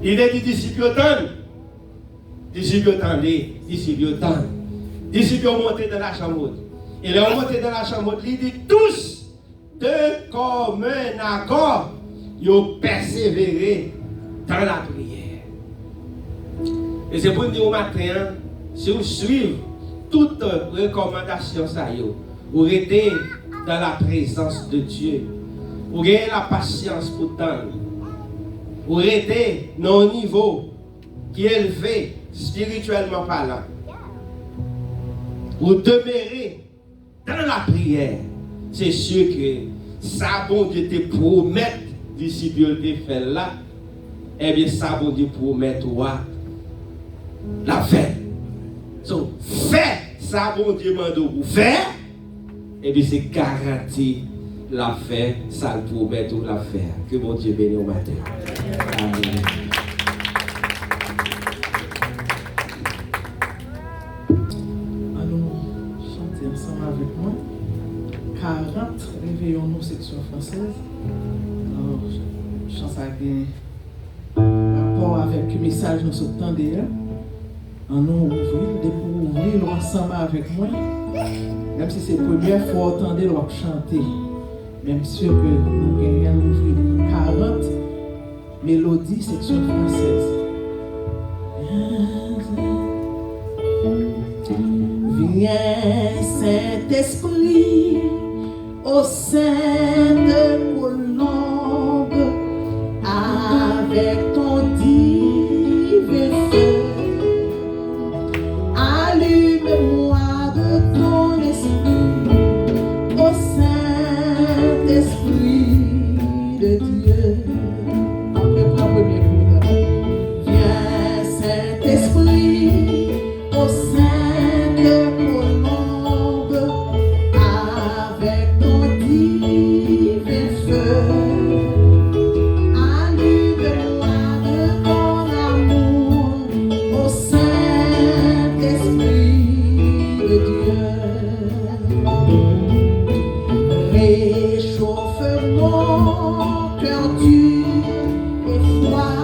Il est dit disciples attendent. Disciples attendez. Disciples attendent. Disciples ont monté dans la chambre haute. Ils ont monté dans la chambre haute. Il dit tous de commun accord. Ils ont persévéré dans la prière. Et c'est pour nous dire au matin, si vous suivez toute recommandation, ça vous restez dans la présence de Dieu. Vous avez la patience pour tant. Vous restez dans un niveau qui est élevé spirituellement parlant. Vous demeurez dans la prière. C'est sûr que ça, bon Dieu te promet, disciple te fait là, eh bien ça, bon Dieu promet toi la fait. Donc, fais ça, bon Dieu m'a dit vous faire, eh bien c'est garanti. La faire, ça le promet tout la faire. Que mon Dieu bénisse au matin. Amen. Allons chanter ensemble avec moi. 40, réveillons-nous, section française. Alors, chante à rapport avec le message nous sommes d'ailleurs. En nous ouvrir ensemble avec moi. Même si c'est la première fois, entendez le chanter. Même sûr que nous gagnons l'ouvrir 40 mélodies, section française. Viens Saint-Esprit au sein de colombe avec ton divin feu. Allume-moi de ton esprit au sein Esprit de Dieu. Après la première couleur. Viens Saint-Esprit. au sein de colombe, avec ton divin feu. Allume-moi de ton amour, au Saint-Esprit de Dieu. Réchauffe mon cœur dur et froid,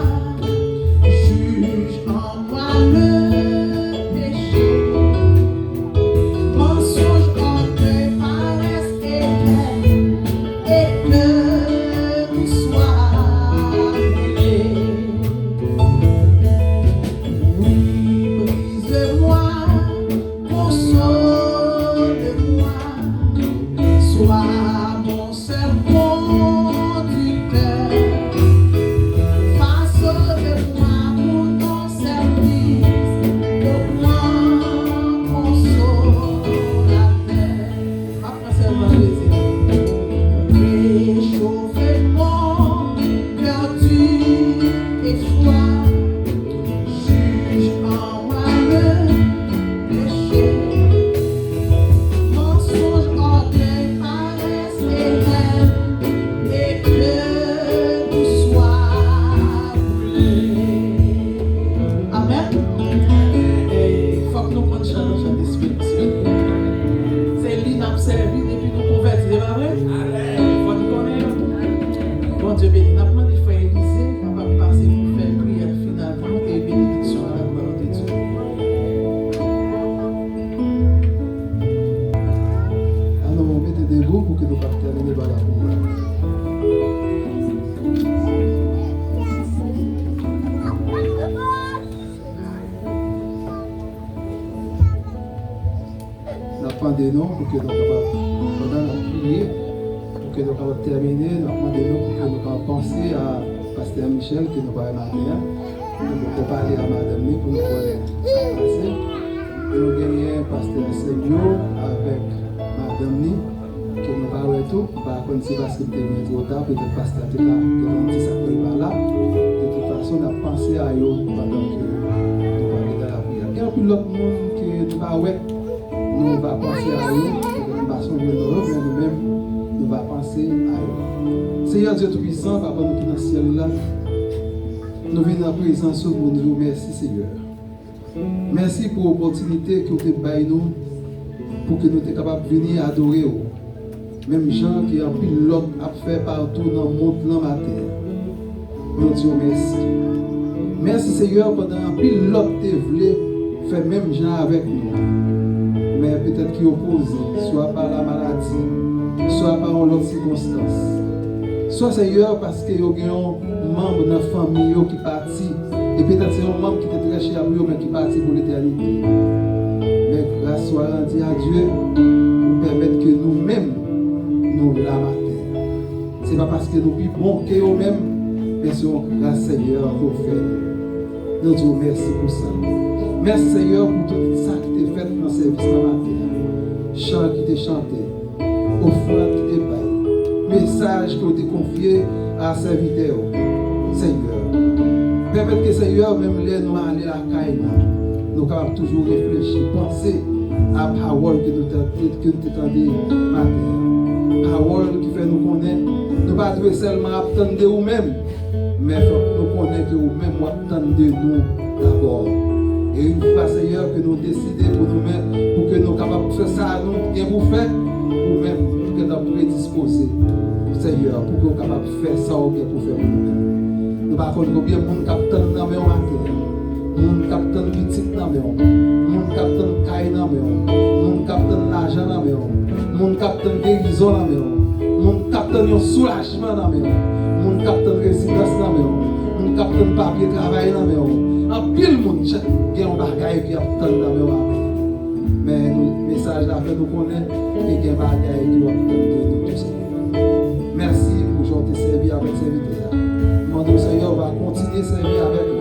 juge en moi le péché. Mensonge, orgueil, paresse et haine, et que tout soit brûlé. Oui, brise-moi, console-moi, sois mon seul conducteur. Façonne-moi pour ton service, au grand consolateur. Après seulement Jésus. Réchauffe mon cœur dur et froid, juge en moi le péché. Mensonge, orgueil, paresse et haine, et que tout soit brûlé. Amen. Il faut que nous prenions challenge dans l'esprit. C'est lui qui nous a servi depuis nous convertis, c'est pas vrai? Il faut nous connaître. Bon Dieu béni. Nous avons demandé frère Élisée, capable de passer pour faire prière finale pour nous et bénédiction à la gloire de Dieu. Alors, mettez debout pour que nous puissions terminer par la prière. Nous demandons pour que nous puissions pendant la prière, pour que nous puissions terminer, nous demandons pour que nous puissions penser à Pasteur Michel, que nous parlons matin, pour parler à Madame Ni, pour nous connaître ce qui s'est passé. Nous gagnons Pasteur Seigneur avec Madame Ni, que nous parlons tout, par contre, c'est parce que nous sommes trop tard, peut-être Pasteur était là, que nous sommes là. De toute façon, on a pensé à eux pendant que nous parlons de la prière. Il y a plus d'autres monde que nous parlons. Nous va penser à eux, nous passons de nous-mêmes, nous va penser à eux. Seigneur Dieu Tout-Puissant, Papa, nous qui dans le ciel là, nous venons en présence pour nous dire merci Seigneur. Merci pour l'opportunité que vous avez nous, pour que nous soyons capables de venir adorer vous. Même gens qui ont pris l'autre à faire partout dans le monde, dans la terre. Nous disons merci. Merci Seigneur, pendant que l'autre voulait faire même gens avec nous. Mais peut-être qui opposent, soit par la maladie, soit par l'autre circonstance. Soit Seigneur parce qu'il y a un membre de notre famille qui est parti, et peut-être c'est un membre qui était très cher à lui, mais qui est parti pour l'éternité. Mais grâce soit rendue à Dieu pour permettre que nous-mêmes, nous la matin. Ce n'est pas parce que nous sommes bons que nous-mêmes, mais c'est grâce Seigneur pour faire. Nous disons merci pour ça. Merci Seigneur pour tout ça qui t'est fait dans le service de la terre. Chant qui t'est chanté, offrande qui t'est baillé, message qui t'est confié à serviteur. Seigneur, permettre que Seigneur, même les nous aller à la caille, nous capables toujours réfléchir, penser à la parole que nous t'entendons matin. Parole qui fait nous connaître. Nous ne pas seulement attendre de nous-mêmes, mais il faut que nous connaissions que nous-mêmes attendons de nous d'abord. Et une fois, Seigneur, que nous décidons pour nous-mêmes, pour que nous soyons capables de faire ça, nous, et pour faire, ou même pour que nous prédisposer, Seigneur, pour que nous soyons capables de faire ça ou bien pour faire pour nous-mêmes. Nous par contre, combien de monde capitaine dans mes matin, monde capitaine petit dans mes monde capitaine caille dans mes monde capitaine l'argent dans mes monde capitaine guérison dans mes monde capitaine soulagement dans mes monde capitaine résidence dans mes monde capitaine papier travail dans mes en pile monde qui a un bagage qui attend dans mes matin. Mais le message là fait nous connaître et qu'il y a un bagage qui attend de nous tous. Merci pour aujourd'hui servir avec serviteur. Demandons Seigneur va continuer à servir avec nous.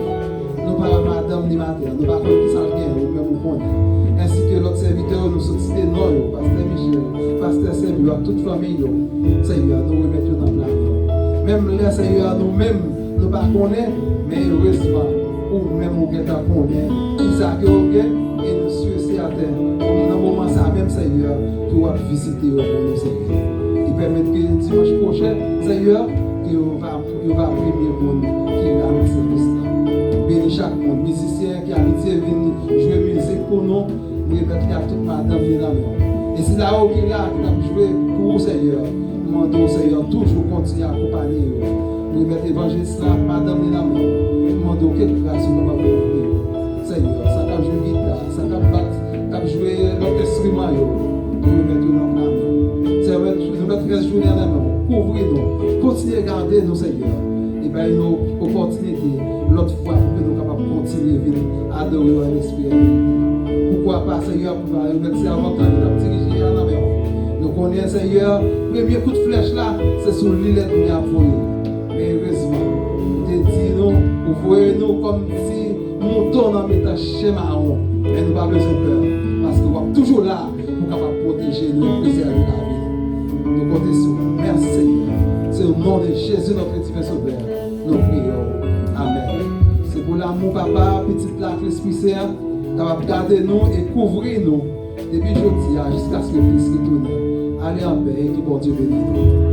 Nous parlons madame ni matin, nous parlons qui ça vient, ou même nous connaissons. Ainsi que l'autre serviteur nous sollicite nous, Pasteur Michel, Pasteur Seigneur, toute famille, Seigneur, nous remettons dans la vie. Même les Seigneur, nous-mêmes, nous ne connaissons pas, mais heureusement, ou même nous connaissons, qui ça que nous et nous matin, dans le moment ça même, Seigneur, tu vas visiter pour nous, Seigneur. Il permet que dimanche prochain, Seigneur, que vous va prier pour nous qui est là dans ce service. Bénis chaque monde, musicien qui a venir jouer musique pour nous, nous remettre à toute madame finalement. Et c'est là où il est là qui a joué pour vous, Seigneur. Demandons, Seigneur, toujours continuer à accompagner vous. Nous remettre l'évangéliste là, madame finalement. Demandons quelle grâce nous va vous Seigneur, ça t'a joué guitare, ça t'a joué notre instrument, nous remettre dans la main. Seigneur, nous mettre jouer dans la main. Couvrez-nous, continuez à garder nous, Seigneur. Et bien, nos opportunités, l'autre fois, pour que nous soyons capables de continuer à adorer en esprit. Pourquoi pas, Seigneur, pour nous mettre ces avantages de diriger en mer. Nous connaissons, Seigneur, le premier coup de flèche là, c'est sur l'île de Niapouli. Mais heureusement, nous dit nous, vous voyez nous comme si nous montons dans le schéma, mais nous n'avons pas besoin de peur. Parce que nous sommes toujours là pour capable protéger nous et préserver la vie. Nous comptons sur vous. Merci, Seigneur. C'est au nom de Jésus, notre divin sauveur. Nous prions. Amen. C'est pour l'amour, papa, petite là, l'Esprit Saint, capable de garder nous et couvrir nous depuis aujourd'hui jusqu'à ce que le Christ retourne. Allez en paix et que bon Dieu bénisse nous.